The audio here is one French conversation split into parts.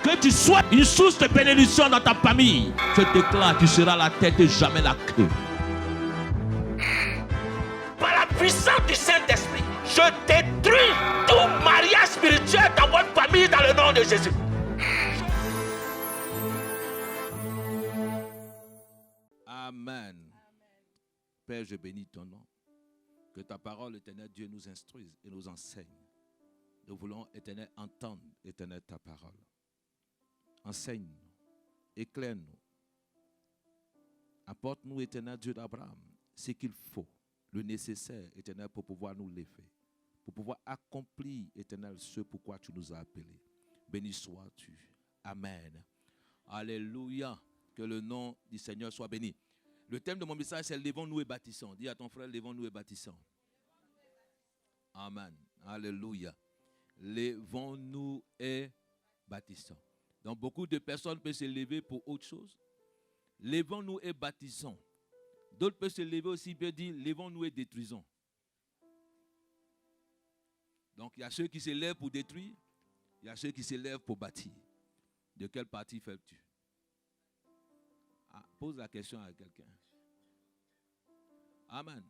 Que tu sois une source de bénédiction dans ta famille. Je déclare, tu seras la tête et jamais la queue. Par la puissance du Saint-Esprit, je détruis tout mariage spirituel dans votre famille dans le nom de Jésus. Amen. Père, je bénis ton nom. Que ta parole, éternel Dieu, nous instruise et nous enseigne. Nous voulons, éternel, entendre, éternel, ta parole. Enseigne-nous, éclaire-nous. Apporte-nous, éternel Dieu d'Abraham, ce qu'il faut, le nécessaire, éternel, pour pouvoir nous lever, pour pouvoir accomplir, éternel, ce pourquoi tu nous as appelés. Béni sois-tu. Amen. Alléluia. Que le nom du Seigneur soit béni. Le thème de mon message, c'est lèvons-nous et bâtissons. Dis à ton frère, lèvons-nous et bâtissons. Amen. Alléluia. Lèvons-nous et bâtissons. Donc beaucoup de personnes peuvent se lever pour autre chose. Lèvons-nous et bâtissons. D'autres peuvent se lever aussi et peuvent dire, lèvons-nous et détruisons. Donc il y a ceux qui se lèvent pour détruire, il y a ceux qui se lèvent pour bâtir. De quelle partie fais-tu? Pose la question à quelqu'un. Amen.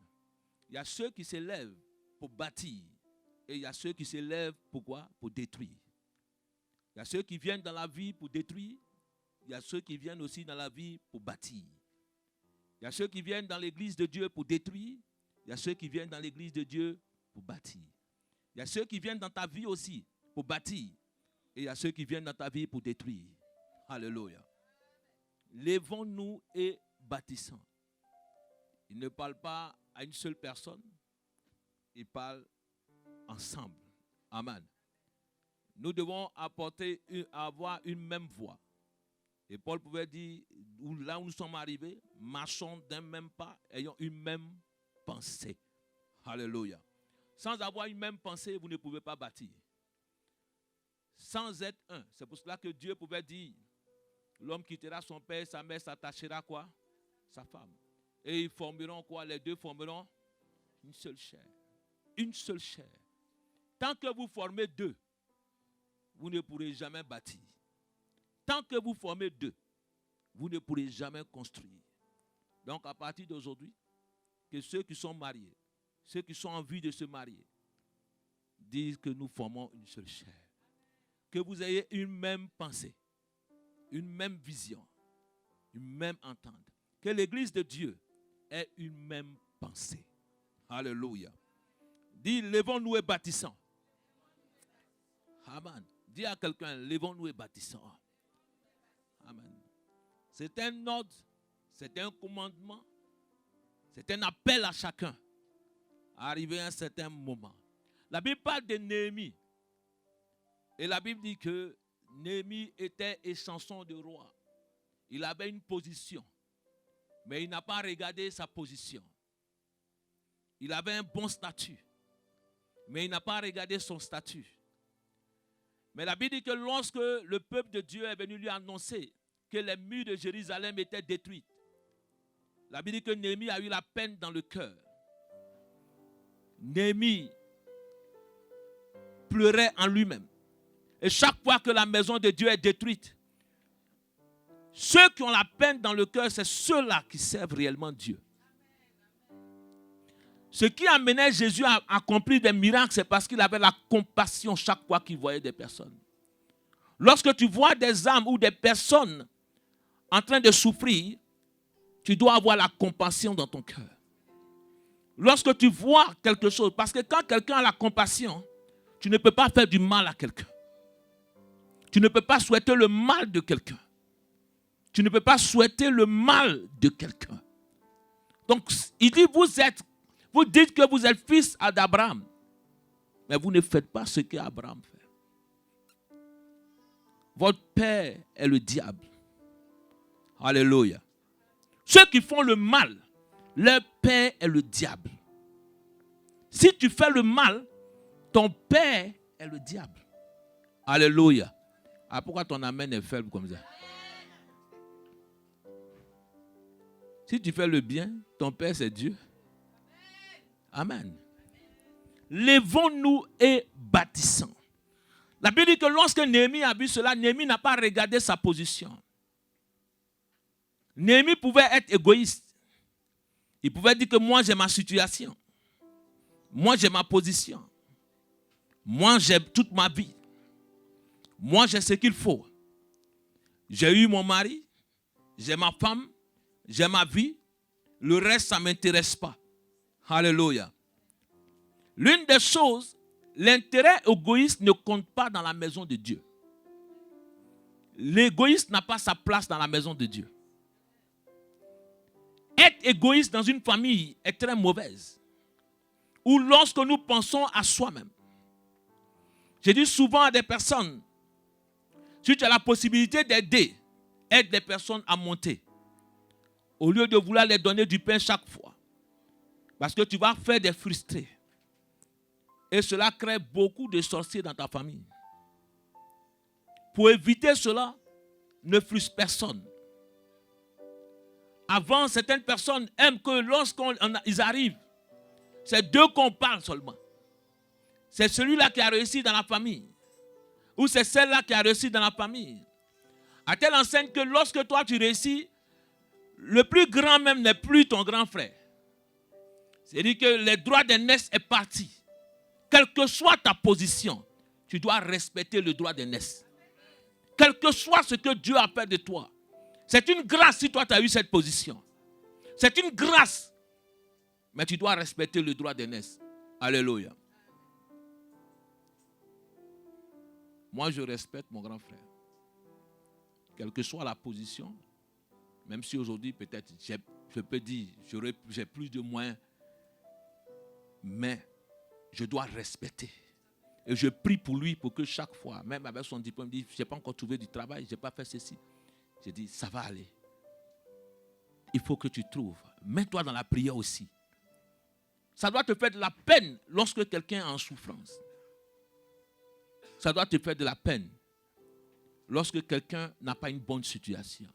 Il y a ceux qui se lèvent pour bâtir et il y a ceux qui se lèvent pour quoi? Pour détruire. Il y a ceux qui viennent dans la vie pour détruire. Il y a ceux qui viennent aussi dans la vie pour bâtir. Il y a ceux qui viennent dans l'église de Dieu pour détruire. Il y a ceux qui viennent dans l'église de Dieu pour bâtir. Il y a ceux qui viennent dans ta vie aussi pour bâtir. Et il y a ceux qui viennent dans ta vie pour détruire. Alléluia. Lèvons-nous et bâtissons. Il ne parle pas à une seule personne. Il parle ensemble. Amen. Nous devons avoir une même voix. Et Paul pouvait dire, là où nous sommes arrivés, marchons d'un même pas, ayons une même pensée. Alléluia. Sans avoir une même pensée, vous ne pouvez pas bâtir. Sans être un. C'est pour cela que Dieu pouvait dire, l'homme quittera son père, sa mère s'attachera quoi? Sa femme. Et ils formeront quoi? Les deux formeront une seule chair. Une seule chair. Tant que vous formez deux, vous ne pourrez jamais bâtir. Tant que vous formez deux, vous ne pourrez jamais construire. Donc à partir d'aujourd'hui, que ceux qui sont mariés, ceux qui sont en vue de se marier, disent que nous formons une seule chair. Que vous ayez une même pensée, une même vision, une même entente. Que l'église de Dieu ait une même pensée. Alléluia. Dis, lèvons-nous et bâtissons. Amen. Dis à quelqu'un, lèvons-nous et bâtissons. Amen. C'est un ordre, c'est un commandement, c'est un appel à chacun à arriver à un certain moment. La Bible parle de Néhémie. Et la Bible dit que Néhémie était échanson de roi. Il avait une position, mais il n'a pas regardé sa position. Il avait un bon statut, mais il n'a pas regardé son statut. Mais la Bible dit que lorsque le peuple de Dieu est venu lui annoncer que les murs de Jérusalem étaient détruits, la Bible dit que Néhémie a eu la peine dans le cœur. Néhémie pleurait en lui-même. Et chaque fois que la maison de Dieu est détruite, ceux qui ont la peine dans le cœur, c'est ceux-là qui servent réellement Dieu. Ce qui amenait Jésus à accomplir des miracles, c'est parce qu'il avait la compassion chaque fois qu'il voyait des personnes. Lorsque tu vois des âmes ou des personnes en train de souffrir, tu dois avoir la compassion dans ton cœur. Lorsque tu vois quelque chose, parce que quand quelqu'un a la compassion, tu ne peux pas faire du mal à quelqu'un. Tu ne peux pas souhaiter le mal de quelqu'un. Tu ne peux pas souhaiter le mal de quelqu'un. Donc, il dit, vous dites que vous êtes fils d'Abraham, mais vous ne faites pas ce qu'Abraham fait. Votre père est le diable. Alléluia. Ceux qui font le mal, leur père est le diable. Si tu fais le mal, ton père est le diable. Alléluia. Ah, pourquoi ton amen est faible comme ça? Si tu fais le bien, ton père c'est Dieu. Amen. Lèvons-nous et bâtissons. La Bible dit que lorsque Néhémie a vu cela, Néhémie n'a pas regardé sa position. Néhémie pouvait être égoïste. Il pouvait dire que moi j'ai ma situation. Moi j'ai ma position. Moi j'ai toute ma vie. Moi j'ai ce qu'il faut. J'ai eu mon mari. J'ai ma femme. J'ai ma vie. Le reste ça ne m'intéresse pas. Alléluia. L'une des choses, l'intérêt égoïste ne compte pas dans la maison de Dieu. L'égoïste n'a pas sa place dans la maison de Dieu. Être égoïste dans une famille est très mauvaise. Ou lorsque nous pensons à soi-même. Je dis souvent à des personnes, si tu as la possibilité d'aider, aide des personnes à monter. Au lieu de vouloir les donner du pain chaque fois. Parce que tu vas faire des frustrés. Et cela crée beaucoup de sorciers dans ta famille. Pour éviter cela, ne frustre personne. Avant, certaines personnes aiment que lorsqu'ils arrivent, c'est d'eux qu'on parle seulement. C'est celui-là qui a réussi dans la famille. Ou c'est celle-là qui a réussi dans la famille. À telle enseigne que lorsque toi tu réussis, le plus grand même n'est plus ton grand frère. C'est-à-dire que les droits d'aînesse est parti. Quelle que soit ta position, tu dois respecter le droit d'aînesse. Quel que soit ce que Dieu a fait de toi. C'est une grâce si toi tu as eu cette position. C'est une grâce. Mais tu dois respecter le droit d'aînesse. Alléluia. Moi, je respecte mon grand frère. Quelle que soit la position, même si aujourd'hui, peut-être, je peux dire, j'ai plus de moyens, mais je dois respecter. Et je prie pour lui pour que chaque fois, même avec son diplôme, il dit, je n'ai pas encore trouvé du travail, je n'ai pas fait ceci. Je dis, ça va aller. Il faut que tu trouves. Mets-toi dans la prière aussi. Ça doit te faire de la peine lorsque quelqu'un est en souffrance. Ça doit te faire de la peine lorsque quelqu'un n'a pas une bonne situation.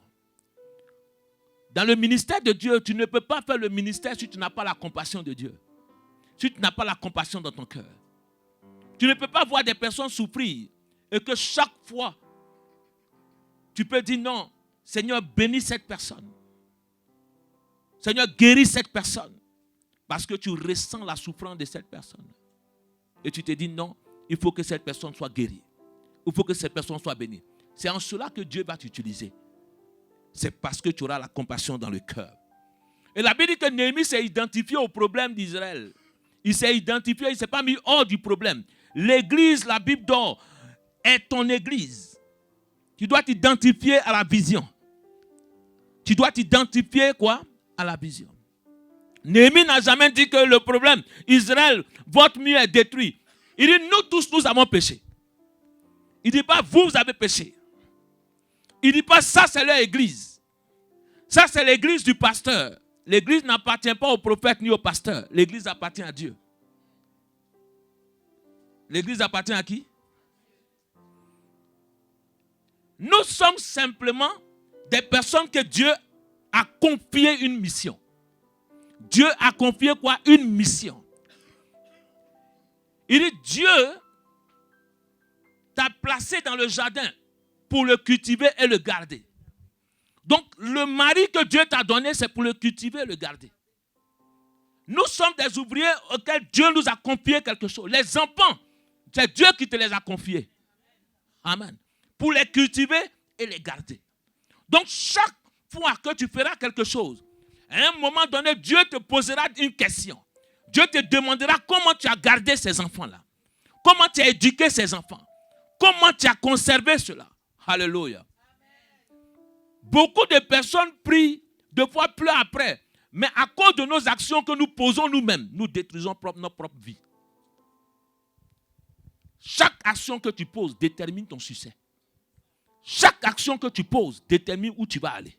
Dans le ministère de Dieu, tu ne peux pas faire le ministère si tu n'as pas la compassion de Dieu. Si tu n'as pas la compassion dans ton cœur. Tu ne peux pas voir des personnes souffrir et que chaque fois, tu peux dire non, Seigneur, bénis cette personne. Seigneur, guéris cette personne. Parce que tu ressens la souffrance de cette personne. Et tu te dis non, il faut que cette personne soit guérie. Il faut que cette personne soit bénie. C'est en cela que Dieu va t'utiliser. C'est parce que tu auras la compassion dans le cœur. Et la Bible dit que Néhémie s'est identifié au problème d'Israël. Il s'est identifié, il ne s'est pas mis hors du problème. L'église, la Bible d'or, est ton église. Tu dois t'identifier à la vision. Tu dois t'identifier quoi? À la vision. Néhémie n'a jamais dit que le problème, Israël, votre mur est détruit. Il dit, nous tous, nous avons péché. Il ne dit pas, vous avez péché. Il ne dit pas, ça c'est leur église. Ça c'est l'église du pasteur. L'église n'appartient pas au prophète ni au pasteur. L'église appartient à Dieu. L'église appartient à qui? Nous sommes simplement des personnes que Dieu a confié une mission. Dieu a confié quoi? Une mission. Il dit, Dieu t'a placé dans le jardin pour le cultiver et le garder. Donc, le mari que Dieu t'a donné, c'est pour le cultiver et le garder. Nous sommes des ouvriers auxquels Dieu nous a confié quelque chose. Les enfants, c'est Dieu qui te les a confiés. Amen. Pour les cultiver et les garder. Donc, chaque fois que tu feras quelque chose, à un moment donné, Dieu te posera une question. Dieu te demandera comment tu as gardé ces enfants-là. Comment tu as éduqué ces enfants. Comment tu as conservé cela. Alléluia. Beaucoup de personnes prient, deux fois pleurent après. Mais à cause de nos actions que nous posons nous-mêmes, nous détruisons notre propre vie. Chaque action que tu poses détermine ton succès. Chaque action que tu poses détermine où tu vas aller.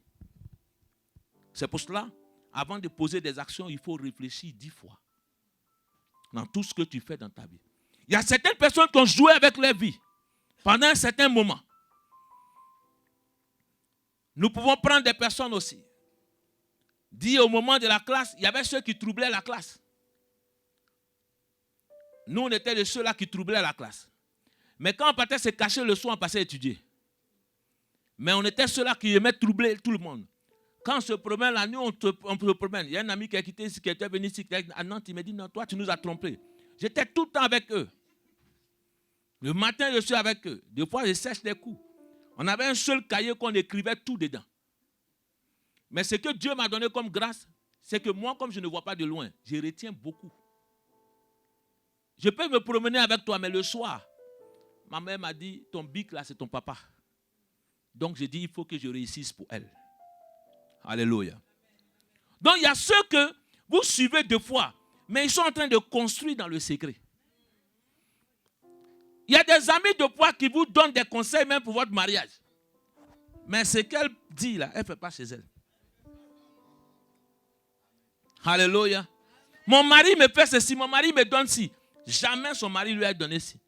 C'est pour cela, avant de poser des actions, il faut réfléchir 10 fois. Dans tout ce que tu fais dans ta vie. Il y a certaines personnes qui ont joué avec leur vie pendant un certain moment. Nous pouvons prendre des personnes aussi. Dire au moment de la classe, il y avait ceux qui troublaient la classe. Nous, on était de ceux-là qui troublaient la classe. Mais quand on partait se cacher le soir, on passait à étudier. Mais on était ceux-là qui aimaient troubler tout le monde. Quand on se promène la nuit, on se promène. Il y a un ami qui a quitté ici, qui était venu ici, à Nantes, il m'a dit, non, toi, tu nous as trompés. J'étais tout le temps avec eux. Le matin, je suis avec eux. Des fois, je sèche les coups. On avait un seul cahier qu'on écrivait tout dedans. Mais ce que Dieu m'a donné comme grâce, c'est que moi, comme je ne vois pas de loin, je retiens beaucoup. Je peux me promener avec toi, mais le soir, ma mère m'a dit, ton bic là, c'est ton papa. Donc, j'ai dit, il faut que je réussisse pour elle. Alléluia. Donc, il y a ceux que vous suivez deux fois, mais ils sont en train de construire dans le secret. Il y a des amis de foi qui vous donnent des conseils même pour votre mariage. Mais ce qu'elle dit là, elle ne fait pas chez elle. Alléluia. Mon mari me fait ceci, mon mari me donne ci. Jamais son mari lui a donné ci.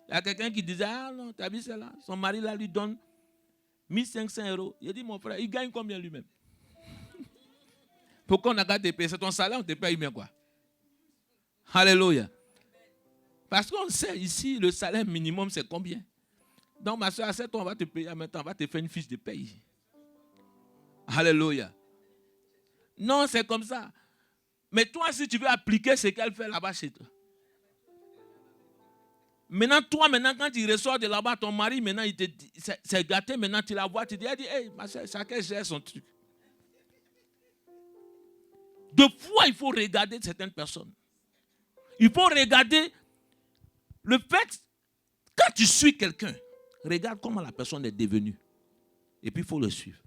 Il y a quelqu'un qui disait, ah non, tu as vu cela? Son mari là lui donne 1500 €. Il dit, mon frère, il gagne combien lui-même? Pourquoi on a qu'à te payer? C'est ton salaire, on te paye bien quoi? Alléluia. Parce qu'on sait ici, le salaire minimum, c'est combien? Donc, ma soeur, à 7 ans, on va te payer, en même temps, on va te faire une fiche de paye. Alléluia. Non, c'est comme ça. Mais toi, si tu veux appliquer ce qu'elle fait là-bas chez toi. Maintenant, toi, quand tu ressors de là-bas, ton mari, maintenant, il te dit, c'est gâté, maintenant, tu la vois, tu dis, hey, ma soeur, chacun gère son truc. Deux fois, il faut regarder certaines personnes. Il faut regarder le fait, quand tu suis quelqu'un, regarde comment la personne est devenue. Et puis, il faut le suivre.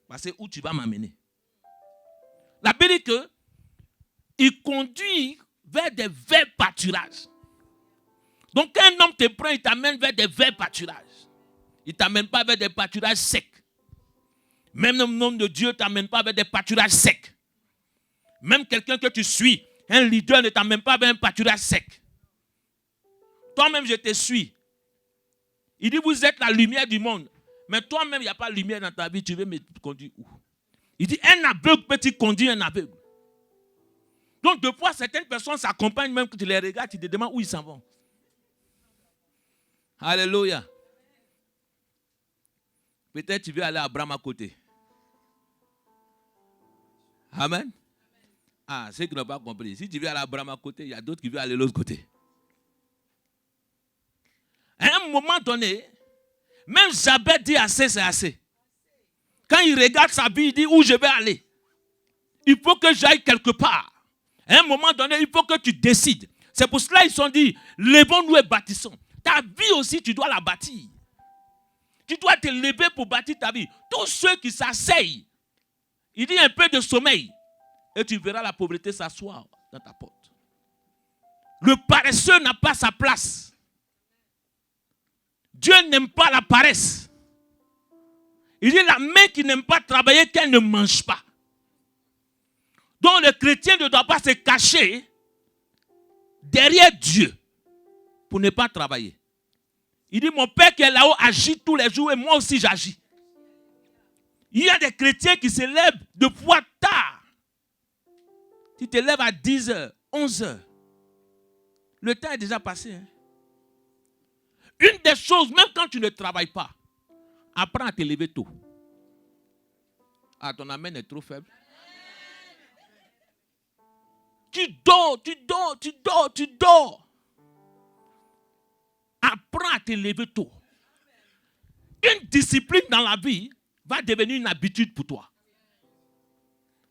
Parce que où tu vas m'amener. La Bible dit qu'il conduit vers des verts pâturages. Donc, quand un homme te prend, il t'amène vers des verts pâturages. Il ne t'amène pas vers des pâturages secs. Même le nom de Dieu ne t'amène pas vers des pâturages secs. Même quelqu'un que tu suis, un leader ne t'amène pas vers un pâturage sec. Toi-même, je te suis. Il dit, vous êtes la lumière du monde. Mais toi-même, il n'y a pas de lumière dans ta vie. Tu veux me conduire où? Il dit, un aveugle peut-il conduire un aveugle? Donc, deux fois, certaines personnes s'accompagnent, même quand tu les regardes, tu te demandes où ils s'en vont. Alléluia. Peut-être tu veux aller à Abraham à côté. Amen. Ah, ceux qui n'ont pas compris. Si tu veux aller à Abraham à côté, il y a d'autres qui veulent aller de l'autre côté. À un moment donné, même Jabez dit assez, c'est assez. Quand il regarde sa vie, il dit où je vais aller. Il faut que j'aille quelque part. À un moment donné, il faut que tu décides. C'est pour cela qu'ils sont dit, levons-nous et bâtissons. Ta vie aussi, tu dois la bâtir. Tu dois te lever pour bâtir ta vie. Tous ceux qui s'asseyent, il dit un peu de sommeil. Et tu verras la pauvreté s'asseoir dans ta porte. Le paresseux n'a pas sa place. Dieu n'aime pas la paresse. Il dit la main qui n'aime pas travailler, qu'elle ne mange pas. Donc le chrétien ne doit pas se cacher derrière Dieu pour ne pas travailler. Il dit, mon Père qui est là-haut agit tous les jours et moi aussi j'agis. Il y a des chrétiens qui se lèvent de fois tard. Tu te lèves à 10h, 11h. Le temps est déjà passé. Hein? Une des choses, même quand tu ne travailles pas, apprends à te lever tôt. Ah, ton amen est trop faible. Tu dors. Apprends à te lever tôt. Une discipline dans la vie va devenir une habitude pour toi.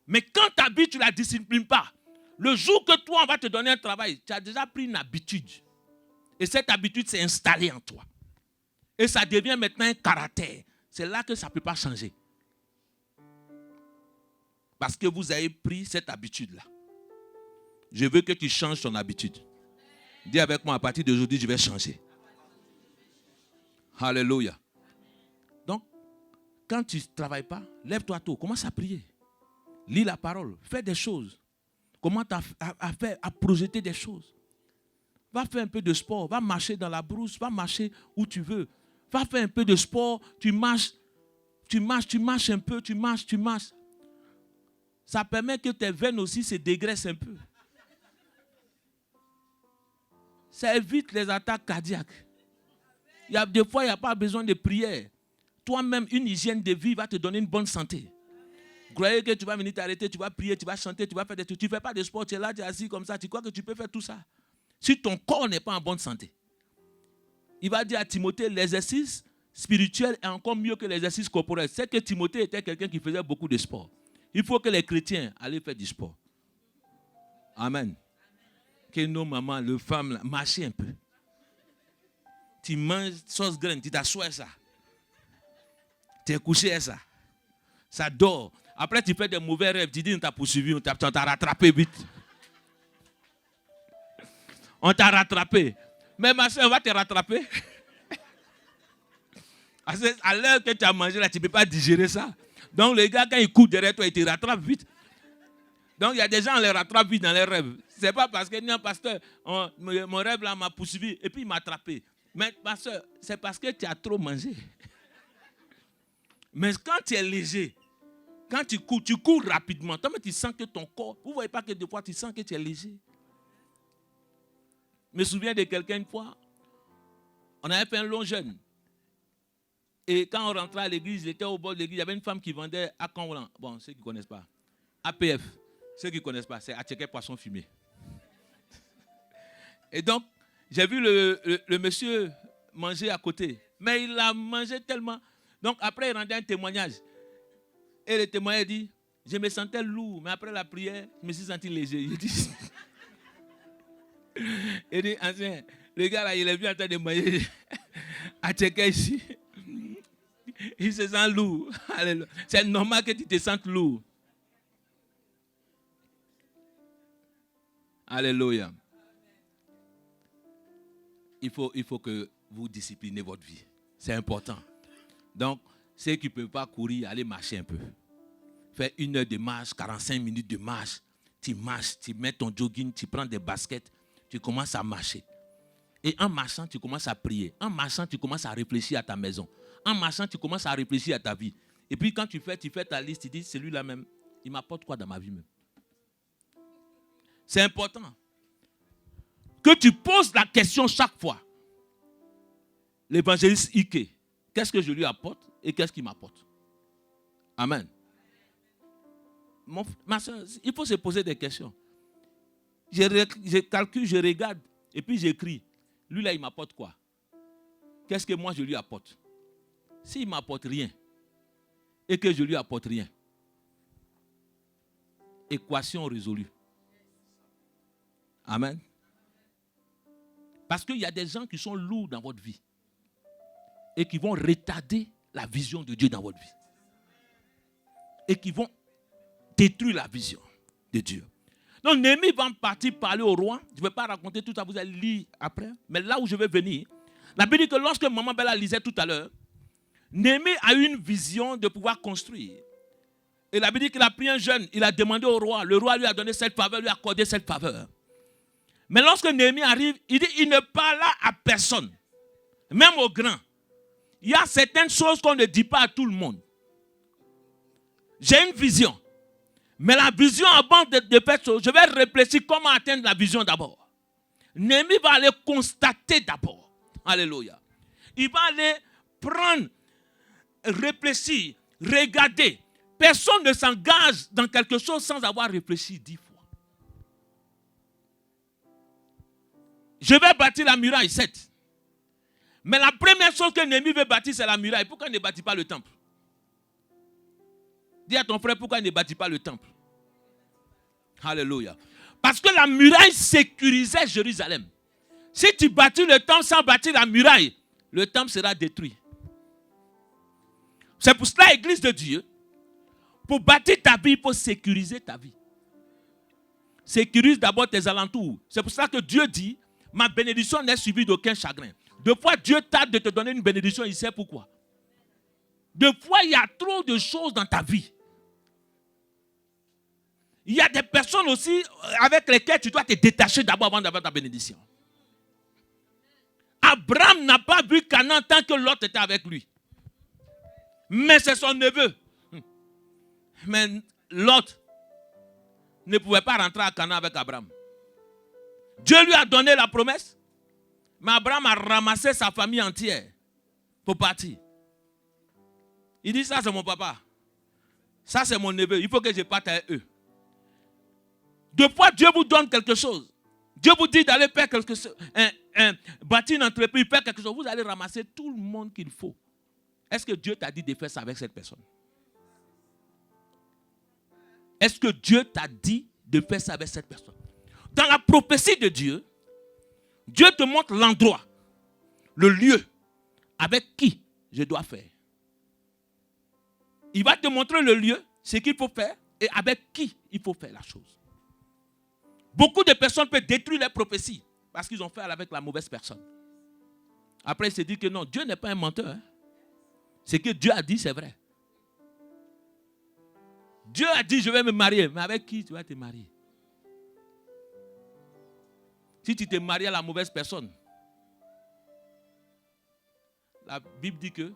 Mais quand ta vie, tu ne la disciplines pas, le jour que toi, on va te donner un travail, tu as déjà pris une habitude. Et cette habitude s'est installée en toi. Et ça devient maintenant un caractère. C'est là que ça ne peut pas changer. Parce que vous avez pris cette habitude-là. Je veux que tu changes ton habitude. Dis avec moi, à partir d'aujourd'hui, je vais changer. Alléluia. Donc, quand tu ne travailles pas, lève-toi tôt, commence à prier. Lis la parole, fais des choses. Commence à projeter des choses. Va faire un peu de sport, va marcher dans la brousse, va marcher où tu veux. Va faire un peu de sport, tu marches un peu, tu marches. Ça permet que tes veines aussi se dégraissent un peu. Ça évite les attaques cardiaques. Il y a des fois, il n'y a pas besoin de prière. Toi-même, une hygiène de vie va te donner une bonne santé. Croyez que tu vas venir t'arrêter, tu vas prier, tu vas chanter, tu vas faire des trucs. Tu ne fais pas de sport, tu es là, tu es assis comme ça. Tu crois que tu peux faire tout ça? Si ton corps n'est pas en bonne santé. Il va dire à Timothée, l'exercice spirituel est encore mieux que l'exercice corporel. C'est que Timothée était quelqu'un qui faisait beaucoup de sport. Il faut que les chrétiens allaient faire du sport. Amen. Que nos mamans, les femmes, marchez un peu. Tu manges sauce graine, tu t'assois ça. Tu es couché à ça. Ça dort. Après, tu fais des mauvais rêves. Tu dis, on t'a poursuivi, on t'a rattrapé vite. On t'a rattrapé. Mais ma soeur, on va te rattraper. À l'heure que tu as mangé, là, tu ne peux pas digérer ça. Donc, les gars, quand ils courent derrière toi, ils te rattrapent vite. Donc, il y a des gens, on les rattrape vite dans les rêves. Ce n'est pas parce que, non, pasteur, mon rêve là m'a poursuivi et puis il m'a attrapé. Mais, pasteur, c'est parce que tu as trop mangé. Mais quand tu es léger, quand tu cours rapidement. Toi, tu sens que ton corps, vous ne voyez pas que des fois, tu sens que tu es léger. Je me souviens de quelqu'un une fois, on avait fait un long jeûne. Et quand on rentrait à l'église, il était au bord de l'église, il y avait une femme qui vendait à Canoulan. Bon, ceux qui ne connaissent pas. APF. Ceux qui ne connaissent pas, c'est Attiqué Poisson Fumé. Et donc, j'ai vu le monsieur manger à côté. Mais il a mangé tellement. Donc, après, il rendait un témoignage. Et le témoignage dit, je me sentais lourd, mais après la prière, je me suis senti léger. Il dit, ancien, le gars là, il est venu en train de manger à Tchéka ici. Il se sent lourd. C'est normal que tu te sentes lourd. Alléluia. Il faut que vous disciplinez votre vie. C'est important. Donc, ceux qui ne peuvent pas courir, allez marcher un peu. Fais 1 heure de marche, 45 minutes de marche. Tu marches, tu mets ton jogging, tu prends des baskets, tu commences à marcher. Et en marchant, tu commences à prier. En marchant, tu commences à réfléchir à ta maison. En marchant, tu commences à réfléchir à ta vie. Et puis quand tu fais ta liste, tu dis, celui-là même, il m'apporte quoi dans ma vie même? C'est important que tu poses la question chaque fois. L'évangéliste Ike, qu'est-ce que je lui apporte et qu'est-ce qu'il m'apporte? Amen. Ma soeur, il faut se poser des questions. Je calcule, je regarde et puis j'écris. Lui là, il m'apporte quoi? Qu'est-ce que moi je lui apporte? S'il ne m'apporte rien et que je lui apporte rien, équation résolue. Amen. Parce qu'il y a des gens qui sont lourds dans votre vie et qui vont retarder la vision de Dieu dans votre vie. Et qui vont détruire la vision de Dieu. Donc Néhémie va partir parler au roi. Je ne vais pas raconter tout ça, vous allez lire après. Mais là où je vais venir, la Bible dit que lorsque Maman Bella lisait tout à l'heure, Néhémie a eu une vision de pouvoir construire. Et la Bible dit qu'il a pris un jeune, il a demandé au roi. Le roi lui a donné cette faveur, lui a accordé cette faveur. Mais lorsque Néhémie arrive, il dit il ne parla à personne, même aux grands. Il y a certaines choses qu'on ne dit pas à tout le monde. J'ai une vision. Mais la vision, avant de faire ça, je vais réfléchir comment atteindre la vision d'abord. Néhémie va aller constater d'abord. Alléluia. Il va aller prendre, réfléchir, regarder. Personne ne s'engage dans quelque chose sans avoir réfléchi 10 fois. Je vais bâtir la muraille, 7. Mais la première chose que Néhémie veut bâtir, c'est la muraille. Pourquoi il ne bâtit pas le temple? Dis à ton frère, pourquoi il ne bâtit pas le temple? Alléluia. Parce que la muraille sécurisait Jérusalem. Si tu bâtis le temple sans bâtir la muraille, le temple sera détruit. C'est pour cela, Église de Dieu, pour bâtir ta vie, il faut sécuriser ta vie. Sécurise d'abord tes alentours. C'est pour cela que Dieu dit, ma bénédiction n'est suivie d'aucun chagrin. Deux fois, Dieu tarde de te donner une bénédiction, il sait pourquoi. Deux fois, il y a trop de choses dans ta vie. Il y a des personnes aussi avec lesquelles tu dois te détacher d'abord avant d'avoir ta bénédiction. Abraham n'a pas vu Canaan tant que Lot était avec lui. Mais c'est son neveu. Mais Lot ne pouvait pas rentrer à Canaan avec Abraham. Dieu lui a donné la promesse, Mais Abraham a ramassé sa famille entière pour partir. Il dit, ça c'est mon papa. Ça c'est mon neveu. Il faut que je parte avec eux. Deux fois, Dieu vous donne quelque chose. Dieu vous dit d'aller faire quelque chose. Bâtir une entreprise, faire quelque chose. Vous allez ramasser tout le monde qu'il faut. Est-ce que Dieu t'a dit de faire ça avec cette personne? Est-ce que Dieu t'a dit de faire ça avec cette personne? Dans la prophétie de Dieu, Dieu te montre l'endroit, le lieu avec qui je dois faire. Il va te montrer le lieu, ce qu'il faut faire et avec qui il faut faire la chose. Beaucoup de personnes peuvent détruire les prophéties parce qu'ils ont fait avec la mauvaise personne. Après, il se dit que non, Dieu n'est pas un menteur. Hein. Ce que Dieu a dit, c'est vrai. Dieu a dit, je vais me marier. Mais avec qui tu vas te marier? Si tu te maries à la mauvaise personne, la Bible dit que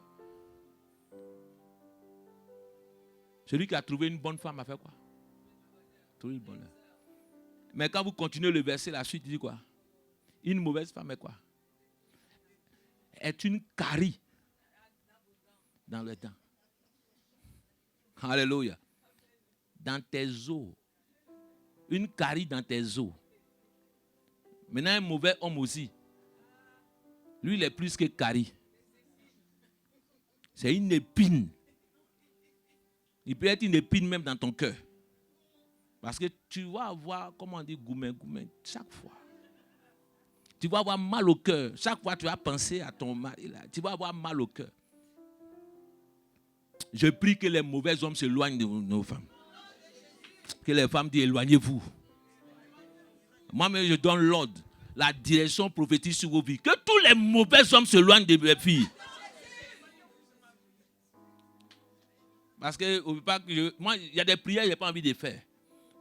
celui qui a trouvé une bonne femme a fait quoi? Trouvé une bonne. Mais quand vous continuez le verset, la suite dit quoi? Une mauvaise femme est quoi? Est une carie dans le temps. Alléluia. Dans tes os. Une carie dans tes os. Maintenant, un mauvais homme aussi. Lui, il est plus que carie. C'est une épine. Il peut être une épine même dans ton cœur. Parce que tu vas avoir, comment on dit, gourmet, chaque fois. Tu vas avoir mal au cœur. Chaque fois, tu vas penser à ton mari. Là. Tu vas avoir mal au cœur. Je prie que les mauvais hommes s'éloignent de nos femmes. Que les femmes disent, éloignez-vous. Moi-même, je donne l'ordre, la direction prophétique sur vos vies. Que tous les mauvais hommes s'éloignent de mes filles. Parce que moi, il y a des prières que je n'ai pas envie de faire.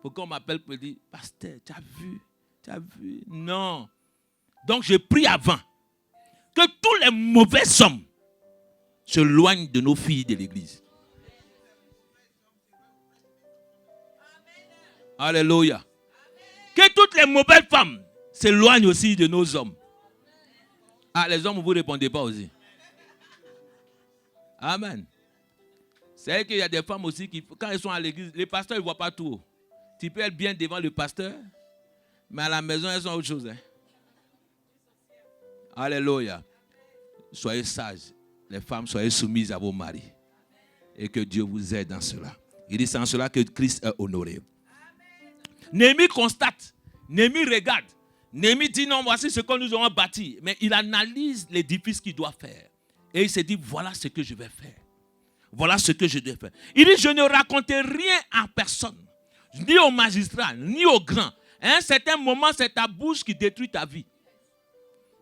Pour qu'on m'appelle pour dire, pasteur, tu as vu. Non. Donc, je prie avant que tous les mauvais hommes s'éloignent de nos filles de l'église. Alléluia. Que toutes les mauvaises femmes s'éloignent aussi de nos hommes. Ah, les hommes, vous ne répondez pas aussi. Amen. C'est vrai qu'il y a des femmes aussi qui, quand elles sont à l'église, les pasteurs ne voient pas tout. Tu peux être bien devant le pasteur, mais à la maison, elles sont autre chose. Hein? Alléluia. Soyez sages. Les femmes, soyez soumises à vos maris. Et que Dieu vous aide dans cela. Il dit c'est en cela que Christ est honoré. Néhémie constate. Néhémie regarde. Néhémie dit non, voici ce que nous avons bâti. Mais il analyse l'édifice qu'il doit faire. Et il se dit, voilà ce que je vais faire. Voilà ce que je dois faire. Il dit, je ne racontais rien à personne. Ni au magistrat, ni au grand. À un certain moment, c'est ta bouche qui détruit ta vie.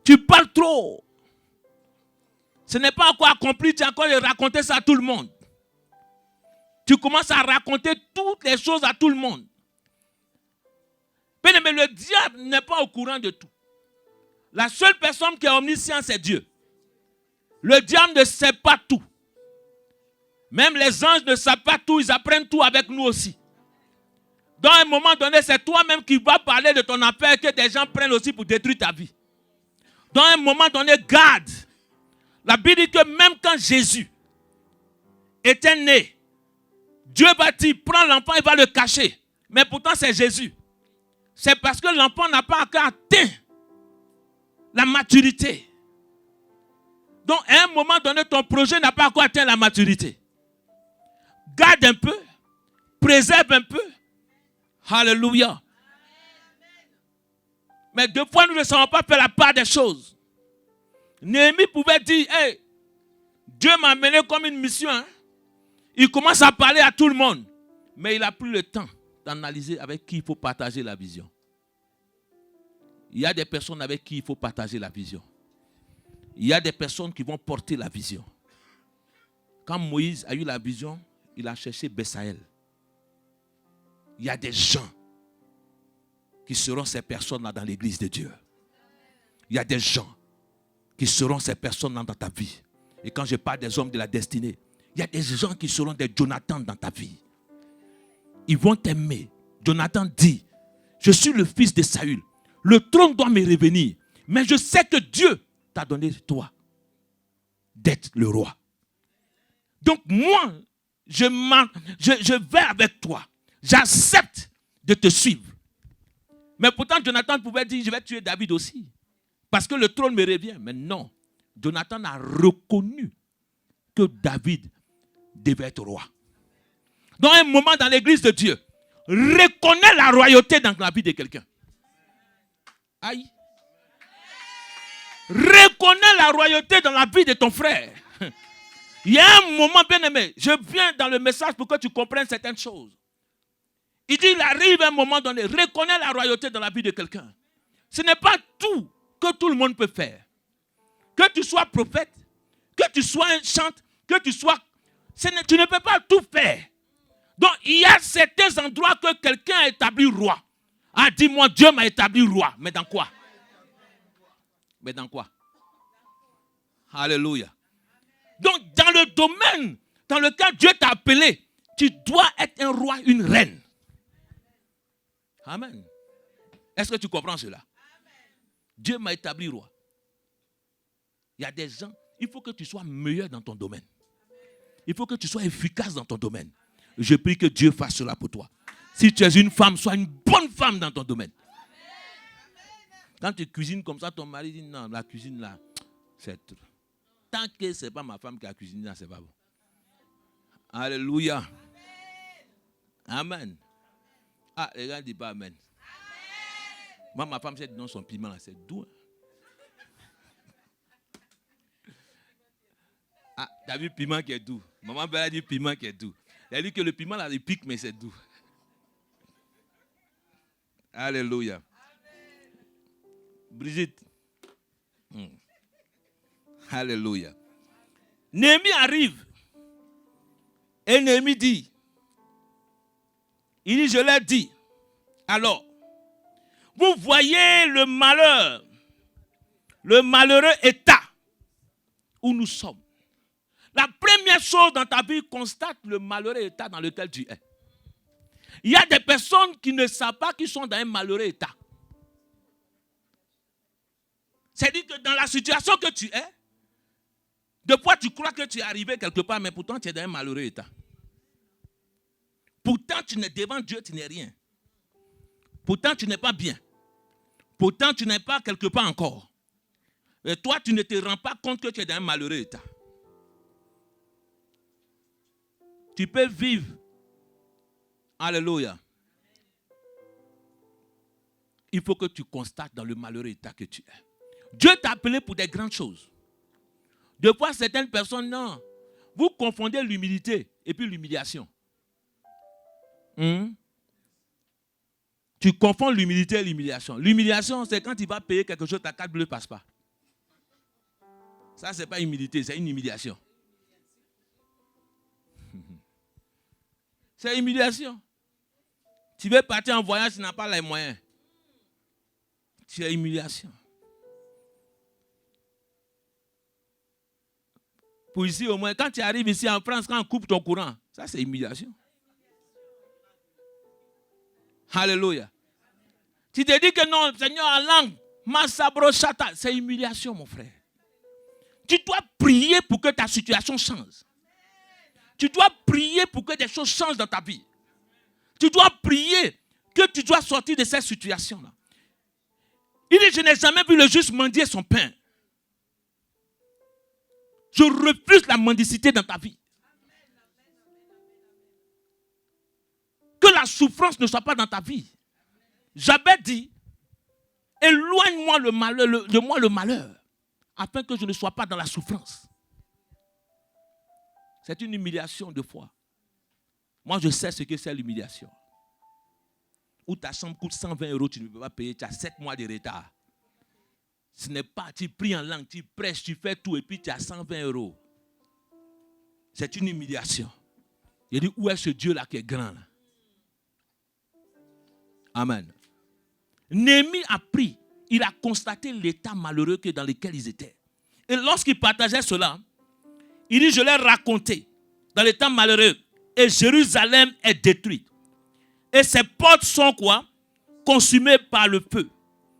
Tu parles trop. Ce n'est pas encore accompli, tu as encore de raconter ça à tout le monde. Tu commences à raconter toutes les choses à tout le monde. Mais le diable n'est pas au courant de tout. La seule personne qui est omnisciente, c'est Dieu. Le diable ne sait pas tout. Même les anges ne savent pas tout, ils apprennent tout avec nous aussi. Dans un moment donné, c'est toi-même qui vas parler de ton affaire que des gens prennent aussi pour détruire ta vie. Dans un moment donné, garde. La Bible dit que même quand Jésus était né, Dieu va dire, prends l'enfant, il va le cacher. Mais pourtant, c'est Jésus. C'est parce que l'enfant n'a pas encore atteint la maturité. Donc, à un moment donné, ton projet n'a pas encore atteint la maturité. Garde un peu, préserve un peu. Alléluia. Mais deux fois, nous ne savons pas faire la part des choses. Néhémie pouvait dire, hey, Dieu m'a amené comme une mission. Hein? Il commence à parler à tout le monde. Mais il n'a plus le temps d'analyser avec qui il faut partager la vision. Il y a des personnes avec qui il faut partager la vision. Il y a des personnes qui vont porter la vision. Quand Moïse a eu la vision, il a cherché Bessaël. Il y a des gens qui seront ces personnes-là dans l'église de Dieu. Il y a des gens qui seront ces personnes-là dans ta vie. Et quand je parle des hommes de la destinée, il y a des gens qui seront des Jonathan dans ta vie. Ils vont t'aimer. Jonathan dit, je suis le fils de Saül. Le trône doit me revenir. Mais je sais que Dieu t'a donné toi d'être le roi. Donc moi, je vais avec toi. J'accepte de te suivre. Mais pourtant, Jonathan pouvait dire, je vais tuer David aussi. Parce que le trône me revient. Mais non, Jonathan a reconnu que David devait être roi. Dans un moment dans l'église de Dieu, reconnais la royauté dans la vie de quelqu'un. Aïe. Reconnais la royauté dans la vie de ton frère. Il y a un moment, bien aimé, je viens dans le message pour que tu comprennes certaines choses. Il dit, il arrive un moment donné, reconnais la royauté dans la vie de quelqu'un. Ce n'est pas tout que tout le monde peut faire. Que tu sois prophète, que tu sois un chante, que tu sois... tu ne peux pas tout faire. Donc, il y a certains endroits que quelqu'un a établi roi. Ah, dis-moi, Dieu m'a établi roi. Mais dans quoi? Mais dans quoi? Alléluia. Donc, dans le domaine dans lequel Dieu t'a appelé, tu dois être un roi, une reine. Amen. Est-ce que tu comprends cela? Dieu m'a établi roi. Il y a des gens, il faut que tu sois meilleur dans ton domaine. Il faut que tu sois efficace dans ton domaine. Je prie que Dieu fasse cela pour toi. Si tu es une femme, sois une bonne femme dans ton domaine. Quand tu cuisines comme ça, ton mari dit non, la cuisine là, c'est trop. Tant que ce n'est pas ma femme qui a cuisiné là, c'est pas bon. Alléluia. Amen. Ah, les gars ne disent pas amen. Moi, ma femme, c'est non, son piment là, c'est doux. Ah, tu as vu le piment qui est doux. Maman Belle a dit piment qui est doux. Elle a dit que le piment là, il pique, mais c'est doux. Alléluia. Brigitte. Alléluia. Néhémie arrive. Et Néhémie dit, il dit, je l'ai dit. Alors, vous voyez le malheur, le malheureux état où nous sommes. La première chose dans ta vie, constate le malheureux état dans lequel tu es. Il y a des personnes qui ne savent pas qu'ils sont dans un malheureux état. C'est-à-dire que dans la situation que tu es, de quoi tu crois que tu es arrivé quelque part, mais pourtant tu es dans un malheureux état. Pourtant tu n'es devant Dieu, tu n'es rien. Pourtant tu n'es pas bien. Pourtant tu n'es pas quelque part encore. Et toi tu ne te rends pas compte que tu es dans un malheureux état. Tu peux vivre. Alléluia. Il faut que tu constates dans le malheureux état que tu es. Dieu t'a appelé pour des grandes choses. De fois, certaines personnes, non. Vous confondez l'humilité et puis l'humiliation. Tu confonds l'humilité et l'humiliation. L'humiliation, c'est quand tu vas payer quelque chose, ta carte bleue ne passe pas. Ça, ce n'est pas humilité, c'est une humiliation. C'est humiliation. Tu veux partir en voyage, tu n'as pas les moyens. C'est humiliation. Pour ici, au moins, quand tu arrives ici en France, quand on coupe ton courant, ça c'est humiliation. Alléluia. Tu te dis que non, Seigneur, en langue, Masabro Chata, c'est humiliation, mon frère. Tu dois prier pour que ta situation change. Tu dois prier pour que des choses changent dans ta vie. Tu dois prier que tu dois sortir de cette situation-là. Il dit, je n'ai jamais vu le juste mendier son pain. Je refuse la mendicité dans ta vie. Que la souffrance ne soit pas dans ta vie. J'avais dit, éloigne-moi le malheur, de moi le malheur, afin que je ne sois pas dans la souffrance. C'est une humiliation de foi. Moi, je sais ce que c'est l'humiliation. Où ta chambre coûte 120 €, tu ne peux pas payer, tu as 7 mois de retard. Ce n'est pas, tu pries en langue, tu prêches, tu fais tout et puis tu as 120 €. C'est une humiliation. Il dit, où est ce Dieu-là qui est grand là? Amen. Néhémie a pris, il a constaté l'état malheureux dans lequel ils étaient. Et lorsqu'il partageait cela, il dit, je l'ai raconté dans l'état malheureux. Et Jérusalem est détruite. Et ses portes sont quoi? Consumées par le feu.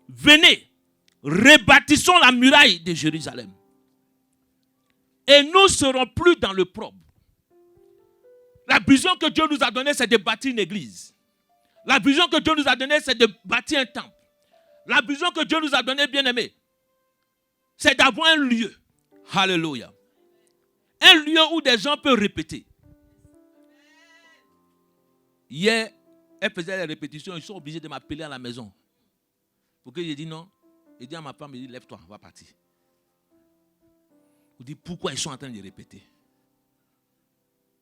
Venez, rebâtissons la muraille de Jérusalem. Et nous ne serons plus dans le propre. La vision que Dieu nous a donnée, c'est de bâtir une église. La vision que Dieu nous a donnée, c'est de bâtir un temple. La vision que Dieu nous a donnée, bien aimé, c'est d'avoir un lieu. Alléluia. Un lieu où des gens peuvent répéter. Hier, elle faisait les répétitions, ils sont obligés de m'appeler à la maison. Pour que j'ai dit non. J'ai dit à ma femme, lève-toi, on va partir. Je dis pourquoi ils sont en train de répéter.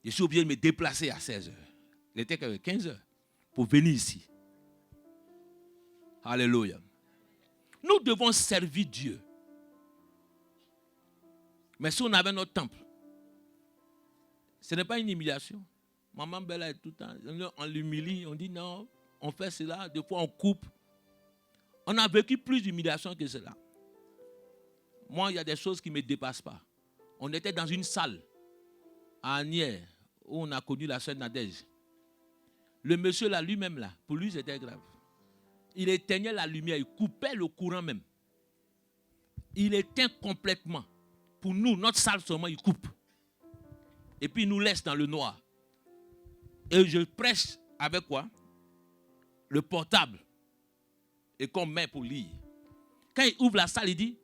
Je suis obligé de me déplacer à 16h. Il était que 15h pour venir ici. Alléluia. Nous devons servir Dieu. Mais si on avait notre temple, ce n'est pas une humiliation. Maman Bella est tout le temps, on l'humilie, on dit non, on fait cela, des fois on coupe. On a vécu plus d'humiliation que cela. Moi, il y a des choses qui ne me dépassent pas. On était dans une salle à Anières où on a connu la sœur Nadège. Le monsieur là, lui-même là, pour lui c'était grave. Il éteignait la lumière, il coupait le courant même. Il éteint complètement. Pour nous, notre salle seulement, il coupe. Et puis il nous laisse dans le noir. Et je prêche avec quoi? Le portable. Et qu'on met pour lire. Quand il ouvre la salle, il dit,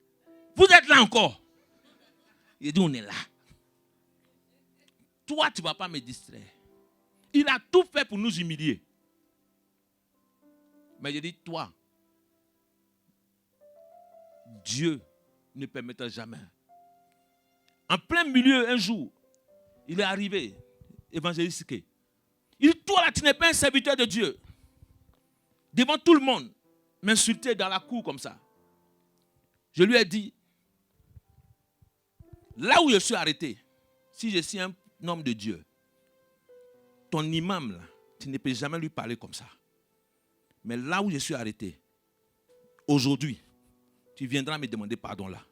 vous êtes là encore. Il dit, on est là. Toi, tu ne vas pas me distraire. Il a tout fait pour nous humilier. Mais je dis, toi, Dieu ne permettra jamais. En plein milieu, un jour, il est arrivé, évangéliste. Il dit, toi là, tu n'es pas un serviteur de Dieu. Devant tout le monde, m'insulter dans la cour comme ça. Je lui ai dit, là où je suis arrêté, si je suis un homme de Dieu, ton imam là, tu ne peux jamais lui parler comme ça. Mais là où je suis arrêté, aujourd'hui, tu viendras me demander pardon là.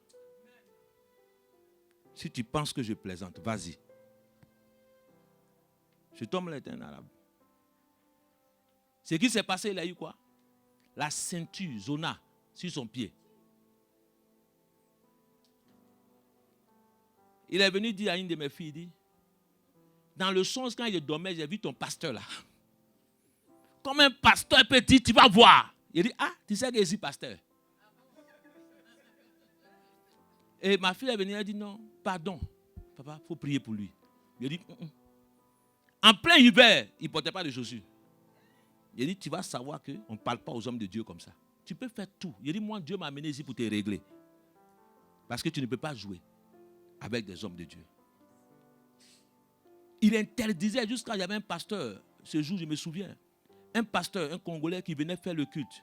Si tu penses que je plaisante, vas-y. Cet homme là est un arabe. Ce qui s'est passé, il a eu quoi? La ceinture, zona, sur son pied. Il est venu dire à une de mes filles, il dit, dans le sens quand je dormais, j'ai vu ton pasteur là. Comme un pasteur petit, tu vas voir. Il dit, ah, tu sais que je suis pasteur. Et ma fille est venue, elle dit, non, pardon, papa, il faut prier pour lui. Il dit, en plein hiver, il ne portait pas de chaussures. Il dit, tu vas savoir qu'on ne parle pas aux hommes de Dieu comme ça. Tu peux faire tout. Il dit, moi, Dieu m'a amené ici pour te régler. Parce que tu ne peux pas jouer avec des hommes de Dieu. Il interdisait, jusqu'à il y avait un pasteur, ce jour, je me souviens, un pasteur, un Congolais qui venait faire le culte.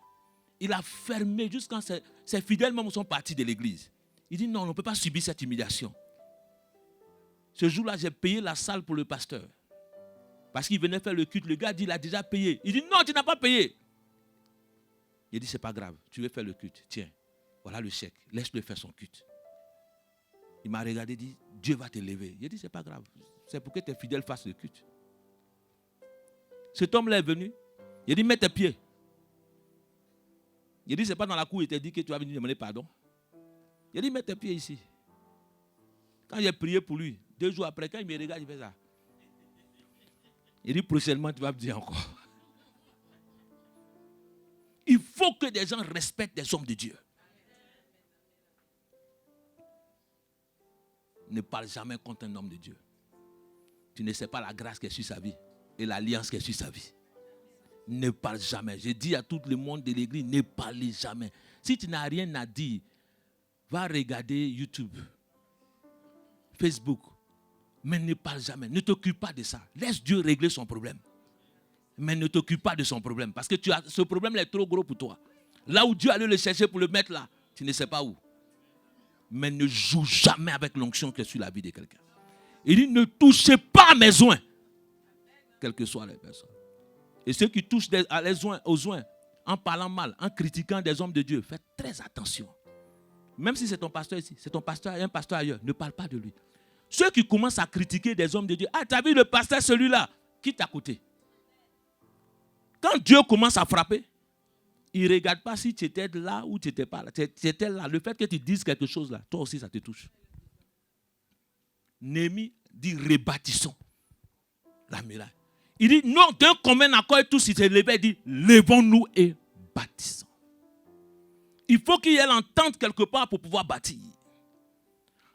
Il a fermé jusqu'à ses fidèles membres sont partis de l'église. Il dit, non, on ne peut pas subir cette humiliation. Ce jour-là, j'ai payé la salle pour le pasteur. Parce qu'il venait faire le culte. Le gars dit, il a déjà payé. Il dit, non, tu n'as pas payé. Il dit, c'est pas grave, tu veux faire le culte. Tiens, voilà le chèque, laisse-le faire son culte. Il m'a regardé et dit, Dieu va te lever. Il dit, c'est pas grave, c'est pour que tes fidèles fassent le culte. Cet homme-là est venu. Il dit, mets tes pieds. Il dit, c'est pas dans la cour, il t'a dit que tu vas venir demander pardon. Il dit, mets tes pieds ici. Quand j'ai prié pour lui, 2 jours après, quand il me regarde, il fait ça. Il dit, prochainement, tu vas me dire encore. Il faut que des gens respectent les hommes de Dieu. Ne parle jamais contre un homme de Dieu. Tu ne sais pas la grâce qui est sur sa vie et l'alliance qui est sur sa vie. Ne parle jamais. Je dis à tout le monde de l'église, ne parlez jamais. Si tu n'as rien à dire, va regarder YouTube, Facebook. Mais ne parle jamais. Ne t'occupe pas de ça. Laisse Dieu régler son problème. Mais ne t'occupe pas de son problème. Parce que ce problème est trop gros pour toi. Là où Dieu allait le chercher pour le mettre là, tu ne sais pas où. Mais ne joue jamais avec l'onction qui est sur la vie de quelqu'un. Il dit, ne touchez pas à mes oins. Quelles que soient les personnes. Et ceux qui touchent aux oins, en parlant mal, en critiquant des hommes de Dieu, faites très attention. Même si c'est ton pasteur ici, c'est ton pasteur et un pasteur ailleurs, ne parle pas de lui. Ceux qui commencent à critiquer des hommes de Dieu, ah, tu as vu le pasteur celui-là, quitte à côté. Quand Dieu commence à frapper, il ne regarde pas si tu étais là ou tu n'étais pas là. Tu étais là. Le fait que tu dises quelque chose là, toi aussi, ça te touche. Néhémie dit rebâtissons la muraille. Il dit non, d'un commun accord et tous ils se levaient, il dit levons-nous et bâtissons. Il faut qu'il y ait l'entente quelque part pour pouvoir bâtir.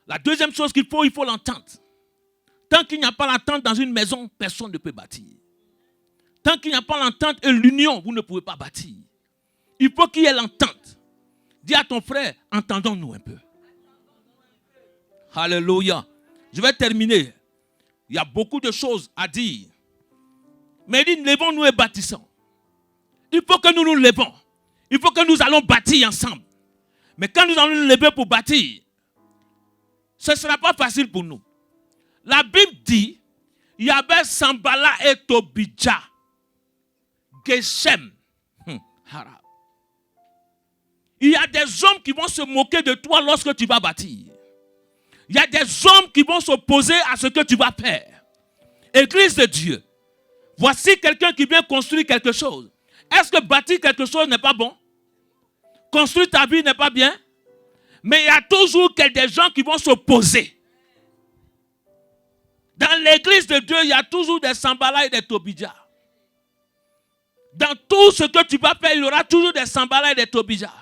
La deuxième chose qu'il faut, il faut l'entente. Tant qu'il n'y a pas l'entente dans une maison, personne ne peut bâtir. Tant qu'il n'y a pas l'entente et l'union, vous ne pouvez pas bâtir. Il faut qu'il y ait l'entente. Dis à ton frère, entendons-nous un peu. Alléluia. Je vais terminer. Il y a beaucoup de choses à dire. Mais il dit, levons-nous et bâtissons. Il faut que nous nous levons. Il faut que nous allons bâtir ensemble. Mais quand nous allons nous lever pour bâtir, ce ne sera pas facile pour nous. La Bible dit, il y avait Sambala et Tobija, Geshem. Il y a des hommes qui vont se moquer de toi lorsque tu vas bâtir. Il y a des hommes qui vont s'opposer à ce que tu vas faire. Église de Dieu, voici quelqu'un qui vient construire quelque chose. Est-ce que bâtir quelque chose n'est pas bon? Construire ta vie n'est pas bien? Mais il y a toujours des gens qui vont s'opposer. Dans l'église de Dieu, il y a toujours des Sambala et des Tobija. Dans tout ce que tu vas faire, il y aura toujours des Sambala et des Tobija.